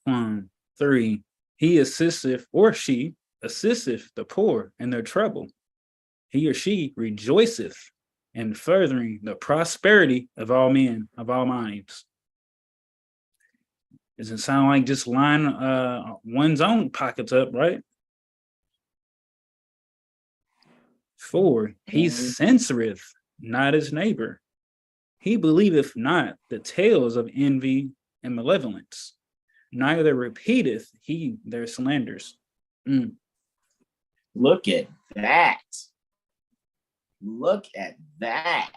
Speaker 2: 3. He assisteth, or she assisteth the poor in their trouble. He or she rejoiceth in furthering the prosperity of all men, of all minds. Does it sound like just line one's own pockets up, right? 4. He censureth not his neighbor. He believeth not the tales of envy and malevolence. Neither repeateth he their slanders.
Speaker 1: Look at that. Look at that.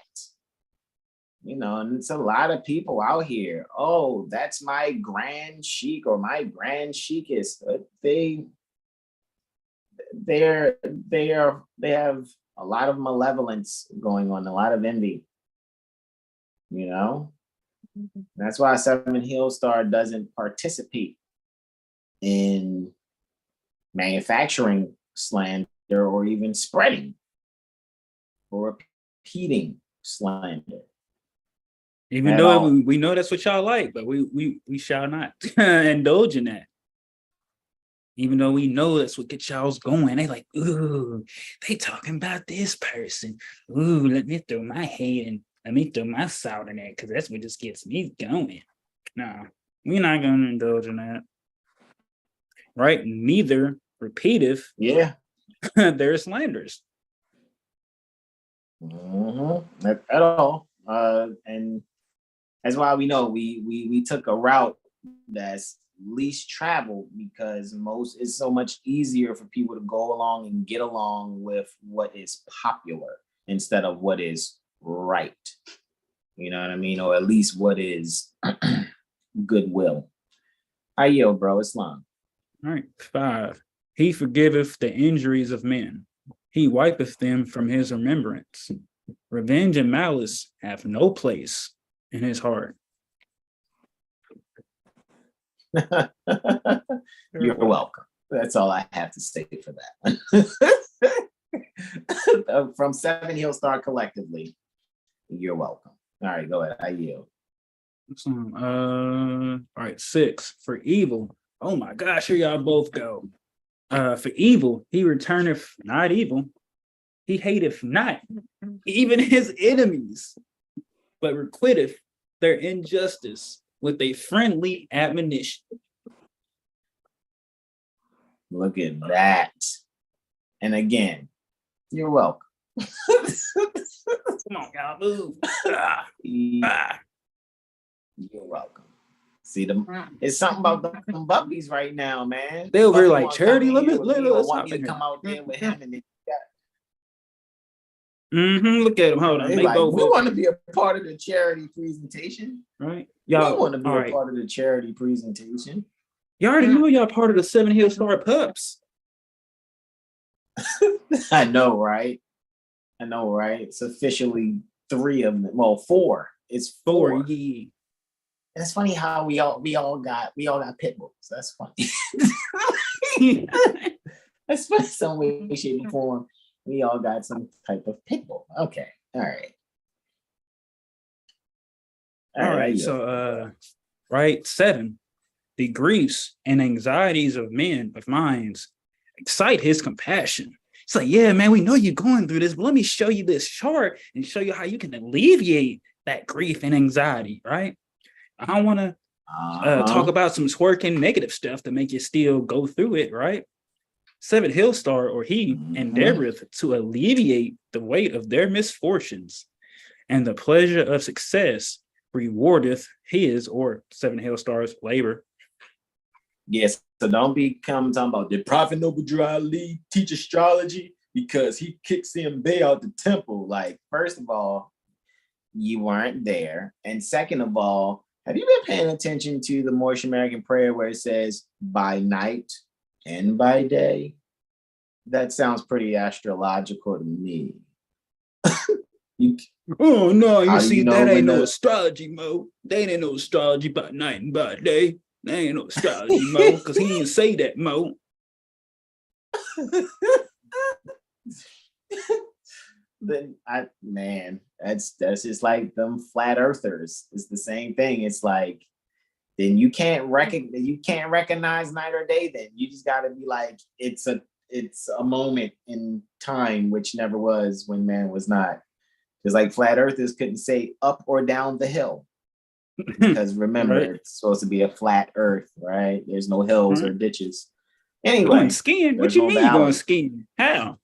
Speaker 1: And it's a lot of people out here. Oh, that's my grand sheik or my grand sheikist. They have a lot of malevolence going on, a lot of envy. That's why 7 Hill Star doesn't participate in manufacturing slander or even spreading or repeating slander.
Speaker 2: Even though we know that's what y'all like, but we shall not indulge in that. Even though we know that's what gets y'all's going. They like, ooh, they talking about this person. Ooh, let me throw my hate and let me throw my salt in that because that's what just gets me going. No, we're not going to indulge in that. Right? Neither repeateth their slanders.
Speaker 1: At all. And that's why we know we took a route that's least traveled because it's so much easier for people to go along and get along with what is popular instead of what is right. You know what I mean? Or at least what is goodwill. I yield, bro. Islam.
Speaker 2: All right. 5. He forgiveth the injuries of men. He wipeth them from his remembrance. Revenge and malice have no place in his heart.
Speaker 1: You're welcome. That's all I have to say for that. From 7 Hill Star collectively, you're welcome. All right, go ahead. I yield.
Speaker 2: All right, 6. For evil. Oh my gosh, here y'all both go. For evil, he returneth not evil. He hateth not even his enemies, but requitteth their injustice with a friendly admonition.
Speaker 1: Look at that. And again, you're welcome.
Speaker 2: Come on, y'all, move.
Speaker 1: You're welcome. See them. It's something about them puppies right now, man.
Speaker 2: They over here like charity. Let me
Speaker 1: want you to come out there with him and
Speaker 2: look at him. Hold on.
Speaker 1: They like, we want to be a part of the charity presentation.
Speaker 2: Right. Y'all,
Speaker 1: want to be
Speaker 2: all
Speaker 1: a
Speaker 2: right.
Speaker 1: part of the charity presentation.
Speaker 2: You already know y'all part of the 7 Hill Star Pups.
Speaker 1: I know, right? It's officially 3 of them. Well, 4. It's 4.
Speaker 2: Yeah.
Speaker 1: And it's funny how we all got pit bulls. That's funny. That's funny. Some way, shape, or form. We all got some type of pit bull. Okay. All right.
Speaker 2: All right. So, right. 7. The griefs and anxieties of men of minds excite his compassion. It's like, yeah, man, we know you're going through this, but let me show you this chart and show you how you can alleviate that grief and anxiety, right? I don't want to talk about some twerking negative stuff to make you still go through it, right? 7 Hill Star, or he, endeavoreth to alleviate the weight of their misfortunes, and the pleasure of success rewardeth his, or 7 Hill Star's, labor.
Speaker 1: Yes, so don't become talking about, did Prophet Noble Drew Ali teach astrology because he kicks him Bey out the temple? Like, first of all, you weren't there. And second of all, have you been paying attention to the Moorish American prayer where it says by night and by day? That sounds pretty astrological to me.
Speaker 2: Oh no, you see, that ain't no astrology, Mo. They ain't no astrology by night and by day. They ain't no astrology, Mo, because he didn't say that, Mo.
Speaker 1: Then that's just like them flat earthers. It's the same thing. It's like, then you can't recognize night or day. Then you just got to be like, it's a moment in time which never was, when man was not. Just like flat earthers couldn't say up or down the hill, because remember, right, it's supposed to be a flat earth, right? There's no hills or ditches. Anyway,
Speaker 2: going skiing? What you mean going skiing? How?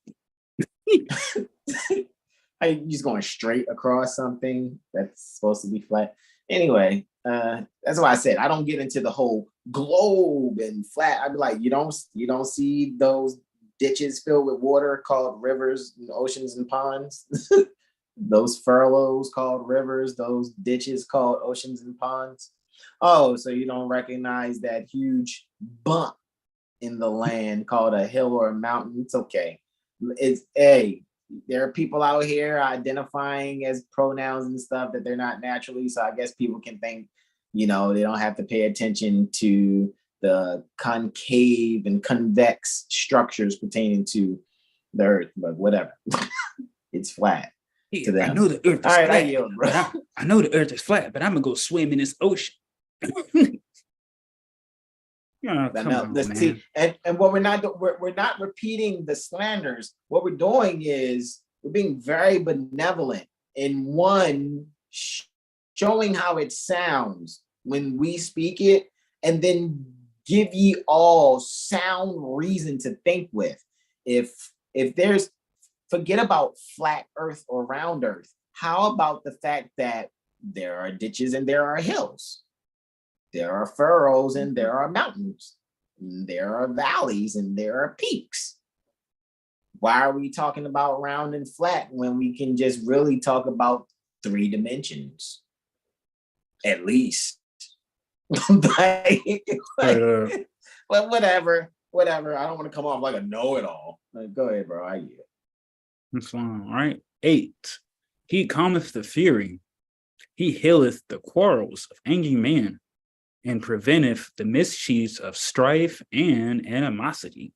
Speaker 1: Are you just going straight across something that's supposed to be flat? Anyway, that's why I said I don't get into the whole globe and flat. I'd be like, you don't see those ditches filled with water called rivers, and oceans, and ponds. Those furrows called rivers, those ditches called oceans and ponds. Oh, so you don't recognize that huge bump in the land called a hill or a mountain? It's okay. There are people out here identifying as pronouns and stuff that they're not naturally. So I guess people can think, they don't have to pay attention to the concave and convex structures pertaining to the earth, but whatever. It's flat.
Speaker 2: Yeah, I know the earth is flat. I know the earth is flat, but I'm gonna go swim in this ocean.
Speaker 1: See, and what we're not repeating the slanders. What we're doing is we're being very benevolent in showing how it sounds when we speak it, and then give ye all sound reason to think with. If there's, forget about flat earth or round earth. How about the fact that there are ditches and there are hills? There are furrows and there are mountains. And there are valleys and there are peaks. Why are we talking about round and flat when we can just really talk about 3 dimensions? At least. But whatever. I don't want to come off like a know-it-all. Go ahead, bro. I get it.
Speaker 2: That's fine. All right. 8. He calmeth the fury. He healeth the quarrels of angry men, and preventeth the mischiefs of strife and animosity.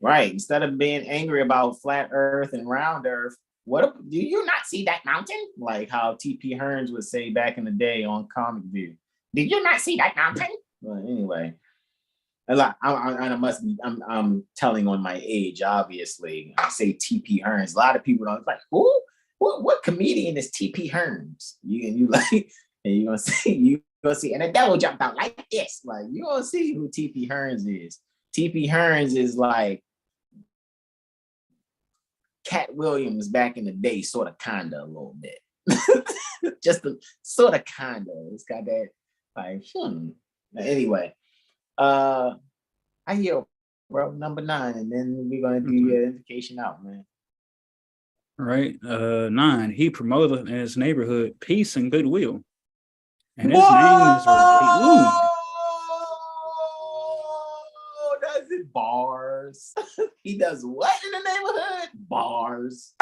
Speaker 1: Right. Instead of being angry about flat earth and round earth, do you not see that mountain? Like how T.P. Hearns would say back in the day on Comic View. Did you not see that mountain? Well, anyway. I'm telling on my age, obviously. I say T.P. Hearns. A lot of people don't like, who? What comedian is T.P. Hearns? You gonna see, and the devil jumped out like this. Like, you gonna see who T.P. Hearns is. T.P. Hearns is like Cat Williams back in the day, sort of, kinda, a little bit. Just a sort of, kinda. It's got that, like, Anyway. I hear, bro, number 9, and then we're gonna do your indication out, man.
Speaker 2: All right. 9. He promoteth in his neighborhood peace and goodwill, And his name is
Speaker 1: Whoa! Does it bars? He does what in the neighborhood? Bars.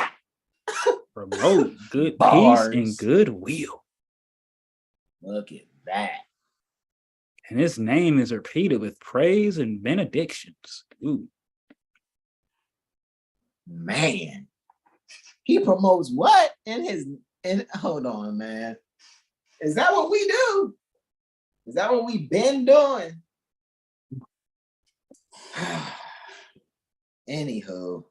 Speaker 2: promote good
Speaker 1: Bars.
Speaker 2: peace and goodwill.
Speaker 1: Look at that.
Speaker 2: And his name is repeated with praise and benedictions. Ooh.
Speaker 1: Man. He promotes what in his hold on, man. Is that what we do? Is that what we been doing? Anywho,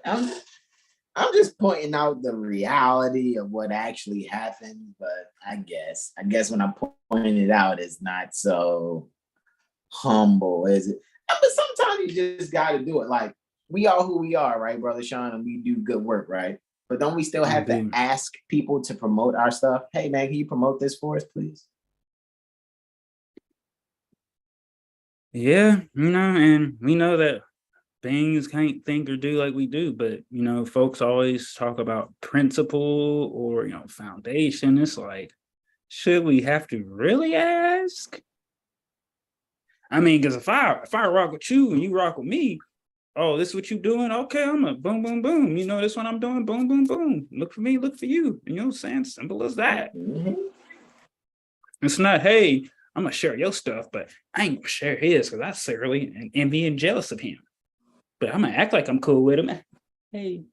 Speaker 1: I'm just pointing out the reality of what actually happened, but I guess when I point it out, it's not so humble, is it? But sometimes you just got to do it. Like, we are who we are, right, Brother Sean, and we do good work, right? But don't we still have to ask people to promote our stuff? Hey, man, can you promote this for us, please?
Speaker 2: Yeah, and we know that things can't think or do like we do, but folks always talk about principle or foundation. It's like, should we have to really ask? I mean, because if I rock with you and you rock with me, oh, this is what you doing? Okay, I'm a boom, boom, boom. This what I'm doing, boom, boom, boom. Look for me, look for you. You know what I'm saying? Simple as that. Mm-hmm. It's not, hey, I'm gonna share your stuff, but I ain't gonna share his because I secretly envy and jealous of him. But I'm gonna act like I'm cool with him. Hey,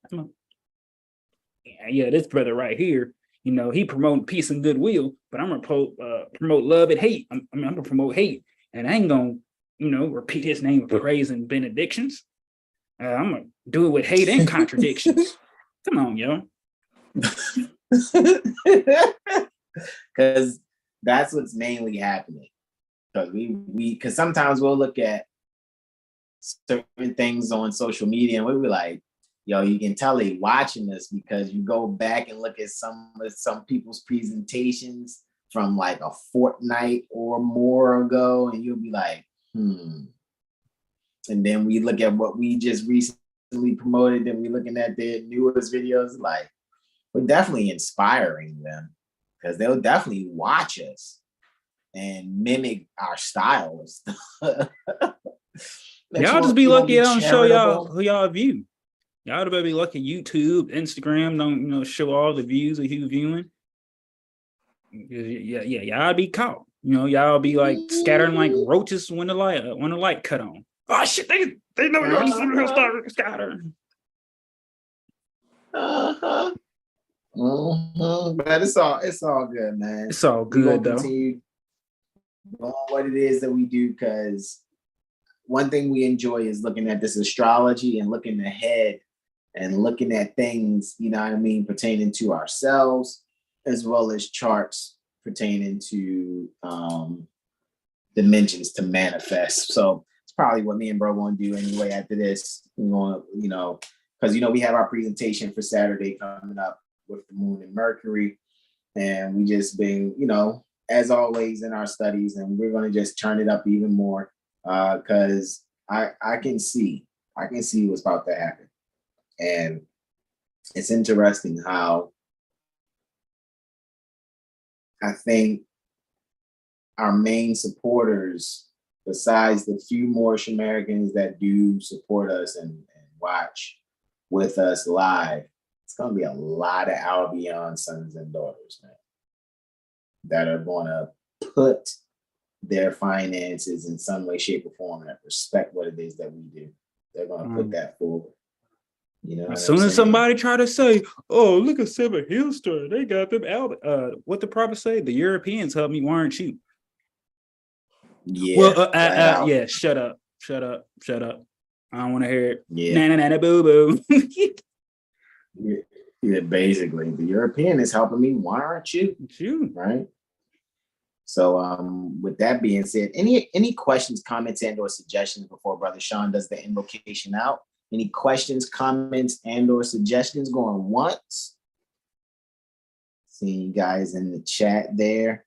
Speaker 2: this brother right here, he promoting peace and goodwill, but I'm gonna promote love and hate. I'm gonna promote hate, and I ain't gonna, repeat his name with praise and benedictions. I'm gonna do it with hate and contradictions. Come on, yo.
Speaker 1: Because that's what's mainly happening. Because sometimes we'll look at certain things on social media and we'll be like, yo, you can tell they watching us because you go back and look at some people's presentations from like a fortnight or more ago, and you'll be like, And then we look at what we just recently promoted, and we're looking at their newest videos, like, we're definitely inspiring them because they'll definitely watch us and mimic our style and stuff.
Speaker 2: Y'all just be lucky I don't show y'all who y'all view. Y'all better be lucky YouTube, Instagram don't show all the views of who viewing. Yeah, y'all be caught. Y'all be like scattering like roaches when the light cut on. Oh shit, they know you're start scattering.
Speaker 1: But it's all good, man.
Speaker 2: It's all good though.
Speaker 1: Continue on what it is that we do, because one thing we enjoy is looking at this astrology and looking ahead and looking at things, pertaining to ourselves, as well as charts pertaining to dimensions to manifest. So it's probably what me and bro want to do anyway after this. We want, because we have our presentation for Saturday coming up with the Moon and Mercury, and we just been, as always in our studies, and we're going to just turn it up even more because I can see what's about to happen. And it's interesting how I think our main supporters, besides the few Moorish Americans that do support us and watch with us live, it's going to be a lot of Albion sons and daughters, man, that are going to put their finances in some way, shape, or form that respect what it is that we do. They're going to put that forward.
Speaker 2: As soon as somebody try to say, "Oh, look at Seven Hill Store, they got them out." What the prophet say? The Europeans helped me, weren't you?
Speaker 1: Yeah.
Speaker 2: Well, yeah. Shut up. I don't want to hear it. Yeah. Na boo boo.
Speaker 1: Yeah, basically, the European is helping me. Why aren't you?
Speaker 2: You
Speaker 1: right. So, with that being said, any questions, comments, and/or suggestions before Brother Sean does the invocation out? Any questions, comments, and/or suggestions going once? Seeing you guys in the chat there.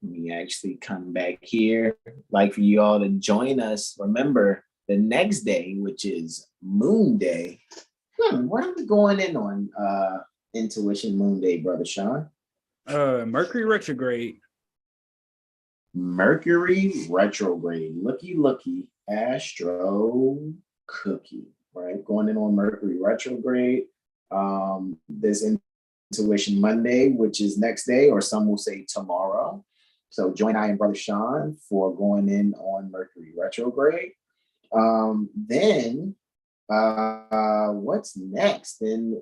Speaker 1: Let me actually come back here. Like for you all to join us. Remember, the next day, which is Moon Day. What are we going in on Intuition Moon Day, Brother Sean?
Speaker 2: Mercury retrograde.
Speaker 1: Mercury retrograde. Looky, Astro Cookie, right? Going in on Mercury retrograde. There's Intuition Monday, which is next day, or some will say tomorrow. So join I and Brother Sean for going in on Mercury retrograde. Then what's next? Then,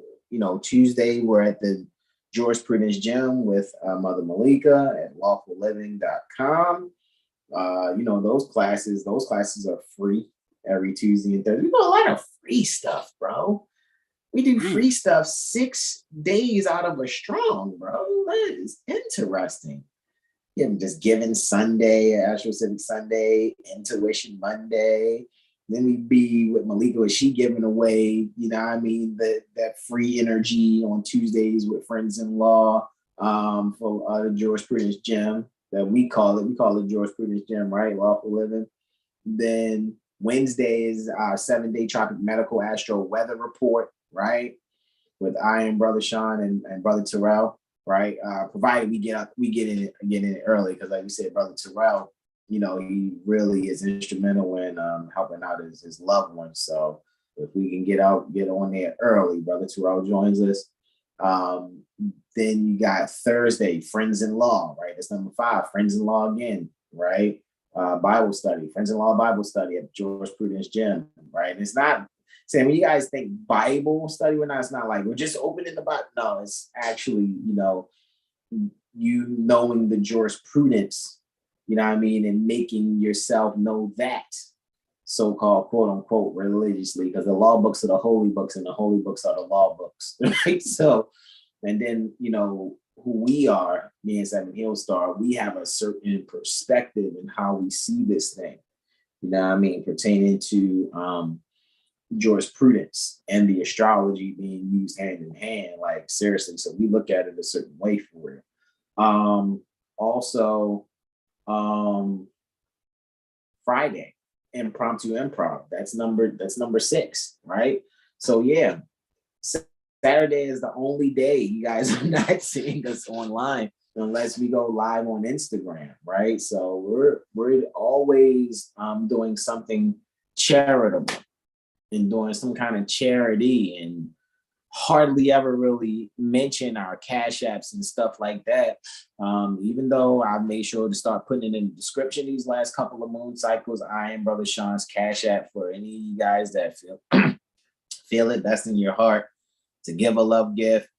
Speaker 1: Tuesday, we're at the Jurisprudence Gym with Mother Malika at lawfulliving.com. Those classes are free every Tuesday and Thursday. We got a lot of free stuff, bro. We do free stuff 6 days out of a strong, bro. That is interesting. Yeah, just giving Sunday, AstroCivics Sunday, Intuition Monday. Then we be with Malika, was she giving away, that free energy on Tuesdays with friends-in-law for the Jurisprudence Gym that we call it Jurisprudence Gym, right? Lawful Living. Then Wednesday is our 7-day Tropic Medical Astro Weather Report, right? With I and Brother Sean and Brother Terrell, right? Provided we get in it early, because like we said, Brother Terrell, he really is instrumental in helping out his loved ones. So if we can get on there early, Brother Terrell joins us. Then you got Thursday, Friends-in-Law, right? That's number 5, Friends-in-Law again, right? Bible study, Friends-in-Law Bible study at Jurisprudence Gym, right? And it's not saying when you guys think Bible study, it's not like we're just opening the Bible. No, it's actually, you knowing the jurisprudence, and making yourself know that so-called quote unquote religiously, because the law books are the holy books and the holy books are the law books, right? So, and then, who we are, me and Seven Hill Star, we have a certain perspective in how we see this thing, pertaining to jurisprudence and the astrology being used hand in hand, like seriously. So we look at it a certain way for it. Also, Friday, impromptu improv. That's number 6, right? So yeah, Saturday is the only day you guys are not seeing us online unless we go live on Instagram, right? So we're always doing something charitable and doing some kind of charity, and hardly ever really mention our cash apps and stuff like that. Even though I made sure to start putting it in the description these last couple of moon cycles, I am Brother Sean's cash app for any of you guys that feel it best in your heart to give a love gift.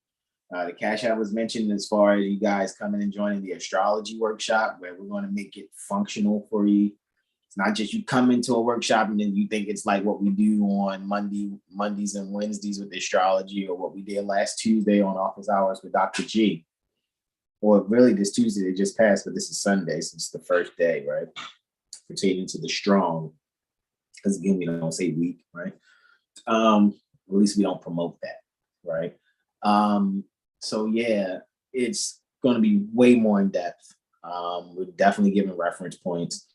Speaker 1: The cash app was mentioned as far as you guys coming and joining the astrology workshop, where we're going to make it functional for you. It's not just you come into a workshop and then you think it's like what we do on Mondays and Wednesdays with astrology, or what we did last Tuesday on Office Hours with Dr. G. Or really this Tuesday that just passed, but this is Sunday, so it's the first day, right? Pertaining to the strong. Because again, we don't say weak, right? At least we don't promote that, right? So yeah, it's going to be way more in depth. We're definitely giving reference points.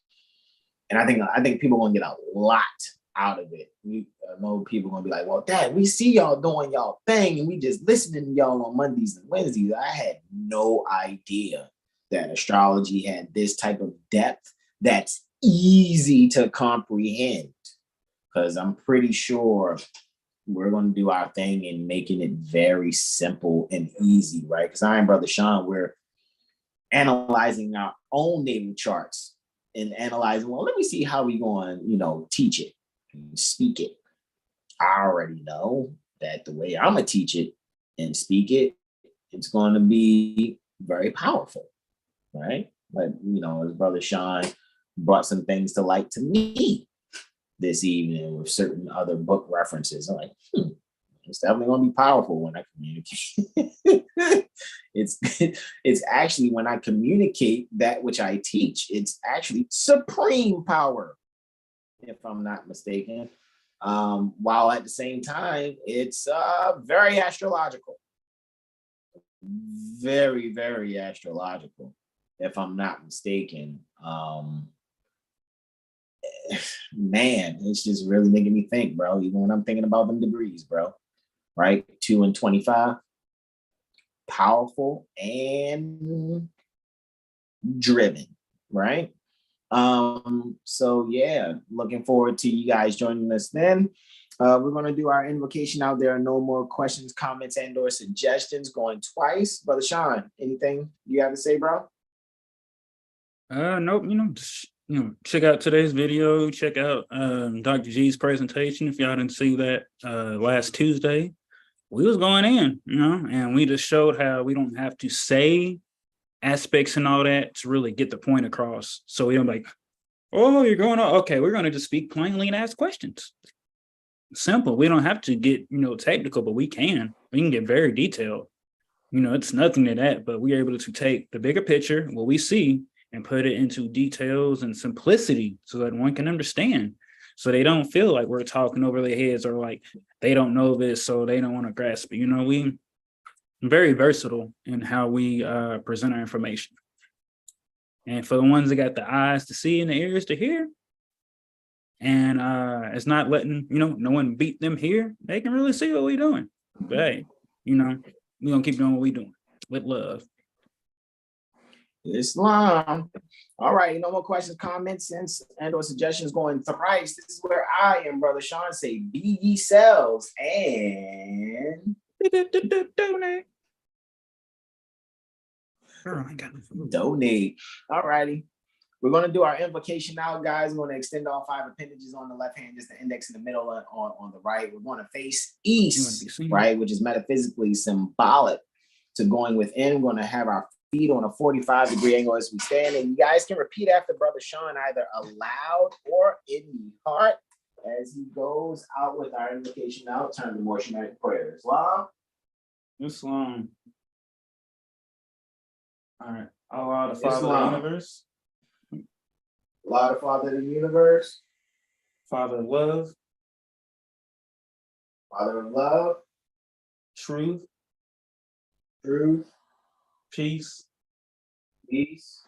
Speaker 1: And I think people are going to get a lot out of it. I know people are going to be like, well, Dad, we see y'all doing y'all thing and we just listening to y'all on Mondays and Wednesdays. I had no idea that astrology had this type of depth that's easy to comprehend, because I'm pretty sure we're going to do our thing in making it very simple and easy, right? Because I and Brother Sean, we're analyzing our own natal charts and analyzing, well, let me see how we going, teach it and speak it. I already know that the way I'm going to teach it and speak it, it's going to be very powerful, right? But, as Brother Sean brought some things to light to me this evening with certain other book references, I'm like, it's definitely going to be powerful when I communicate. It's actually when I communicate that which I teach, it's actually supreme power, if I'm not mistaken. While at the same time, it's very astrological. Very, very astrological, if I'm not mistaken. Man, it's just really making me think, bro. Even when I'm thinking about them degrees, bro. Right? 2 and 25. powerful and driven, right? So yeah, looking forward to you guys joining us then. We're going to do our invocation out. There are no more questions, comments, and or suggestions going twice. Brother Sean, anything you have to say, bro?
Speaker 2: Nope. Just, check out today's video. Check out Dr. G's presentation. If y'all didn't see that last Tuesday, we was going in, and we just showed how we don't have to say aspects and all that to really get the point across. So we don't like, oh, you're going on. Okay, we're going to just speak plainly and ask questions. Simple. We don't have to get, technical, but we can get very detailed. It's nothing to that, but we're able to take the bigger picture, what we see, and put it into details and simplicity so that one can understand. So they don't feel like we're talking over their heads or like they don't know this, so they don't want to grasp it. We very versatile in how we present our information. And for the ones that got the eyes to see and the ears to hear, and it's not letting, no one beat them here, they can really see what we're doing. But hey, we're going to keep doing what we're doing with love.
Speaker 1: Islam. All right, no more questions, comments, and or suggestions going thrice. This is where I am, Brother Sean, say be ye selves and
Speaker 2: donate.
Speaker 1: Donate. All righty. We're going to do our invocation now, guys. We're going to extend all 5 appendages on the left hand, just the index in the middle on the right. We're going to face east, right, which is metaphysically symbolic to going within. We're going to have our feet on a 45-degree angle as we stand. And you guys can repeat after Brother Sean either aloud or in the heart as he goes out with our invocation out. Turn to more Shemitic prayer.
Speaker 2: Islam. All right. Allah, the Father of the universe.
Speaker 1: Allah, the Father of the universe.
Speaker 2: Father of love.
Speaker 1: Father of love.
Speaker 2: Truth.
Speaker 1: Truth.
Speaker 2: Peace.
Speaker 1: Peace.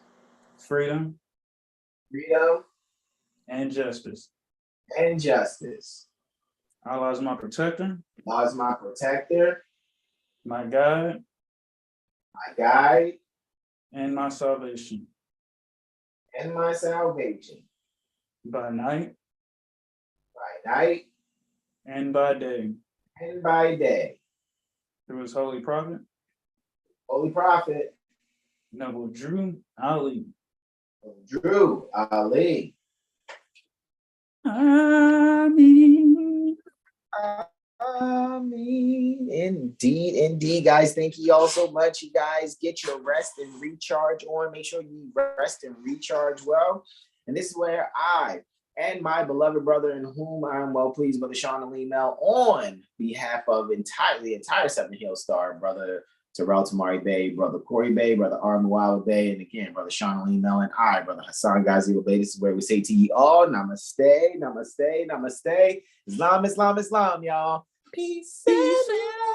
Speaker 2: Freedom.
Speaker 1: Freedom.
Speaker 2: And justice.
Speaker 1: And justice.
Speaker 2: Allah is my protector.
Speaker 1: Allah is my protector.
Speaker 2: My guide.
Speaker 1: My guide.
Speaker 2: And my salvation.
Speaker 1: And my salvation.
Speaker 2: By night.
Speaker 1: By night.
Speaker 2: And by day.
Speaker 1: And by day.
Speaker 2: Through his holy prophet.
Speaker 1: Holy prophet.
Speaker 2: Noble Drew Ali.
Speaker 1: Drew Ali.
Speaker 2: Amen.
Speaker 1: Amen. Indeed, indeed, guys. Thank you all so much. You guys get your rest and recharge on. Make sure you rest and recharge well. And this is where I and my beloved brother, in whom I am well pleased, Brother Sean Ali Mel, on behalf of the entire Seven Hill Star, Brother Terrell Tamari Bey, Brother Corey Bey, Brother Armawawa Bey, and again, Brother Sean Ali Mel, and I, Brother Hasan Ghaziel Bey. This is where we say to you all, namaste, namaste, namaste. Islam, Islam, Islam, y'all. Peace.